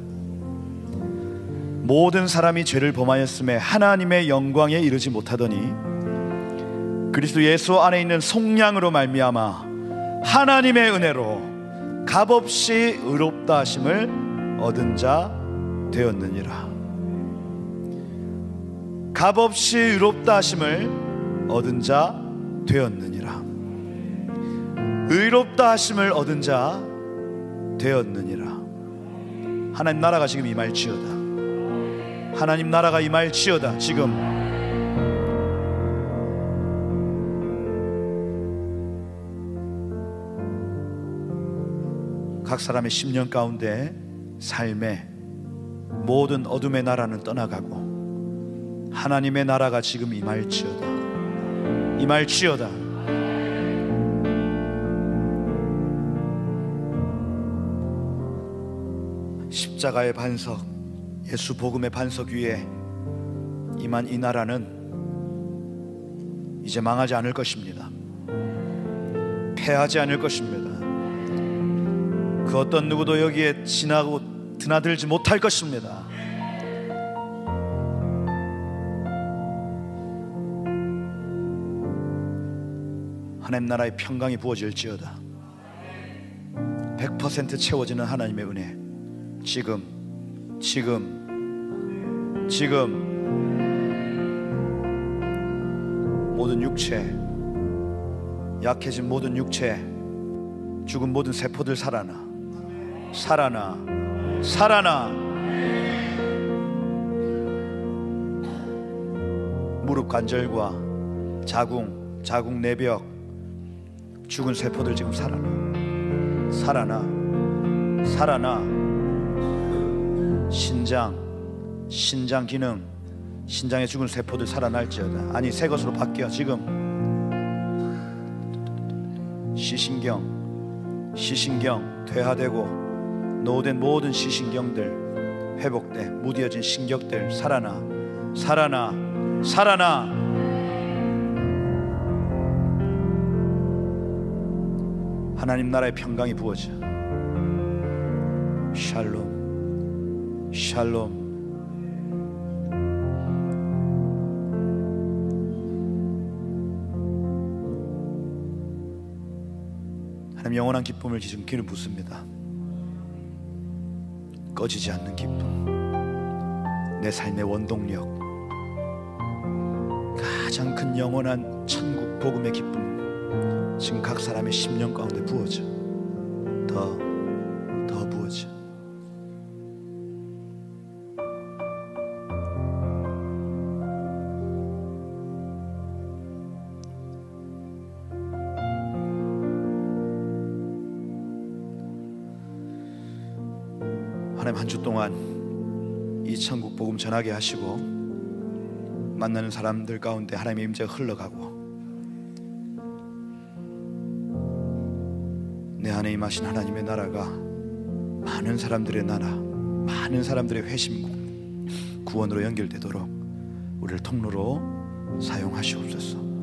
모든 사람이 죄를 범하였음에 하나님의 영광에 이르지 못하더니 그리스도 예수 안에 있는 속량으로 말미암아 하나님의 은혜로 값없이 의롭다 하심을 얻은 자 되었느니라. 값없이 의롭다 하심을 얻은 자 되었느니라. 의롭다 하심을 얻은 자 되었느니라. 하나님 나라가 지금 임할지어다. 하나님 나라가 임할지어다. 지금 각 사람의 심령 가운데 삶의 모든 어둠의 나라는 떠나가고 하나님의 나라가 지금 임할지어다. 임할지어다. 십자가의 반석, 예수 복음의 반석 위에 임한 이 나라는 이제 망하지 않을 것입니다. 패하지 않을 것입니다. 그 어떤 누구도 여기에 지나고 드나들지 못할 것입니다. 하나님 나라의 평강이 부어질지어다. 100% 채워지는 하나님의 은혜 지금 모든 육체, 약해진 모든 육체, 죽은 모든 세포들 살아나 무릎 관절과 자궁 내벽, 죽은 세포들 지금 살아나. 신장 기능, 신장의 죽은 세포들 살아날지어다. 아니 새 것으로 바뀌어. 지금 시신경 퇴화되고 노후된 모든 시신경들 회복돼. 무뎌진 신경들 살아나. 하나님 나라의 평강이 부어져. 샬롬. 하나님 영원한 기쁨을 지금 기름 붓습니다. 꺼지지 않는 기쁨, 내 삶의 원동력, 가장 큰 영원한 천국 복음의 기쁨 지금 각 사람의 심령 가운데 부어져. 더 부어져. 하나님 한 주 동안 이 천국 복음 전하게 하시고 만나는 사람들 가운데 하나님의 임재가 흘러가고 내 안에 임하신 하나님의 나라가 많은 사람들의 나라, 많은 사람들의 회심 구원으로 연결되도록 우리를 통로로 사용하시옵소서.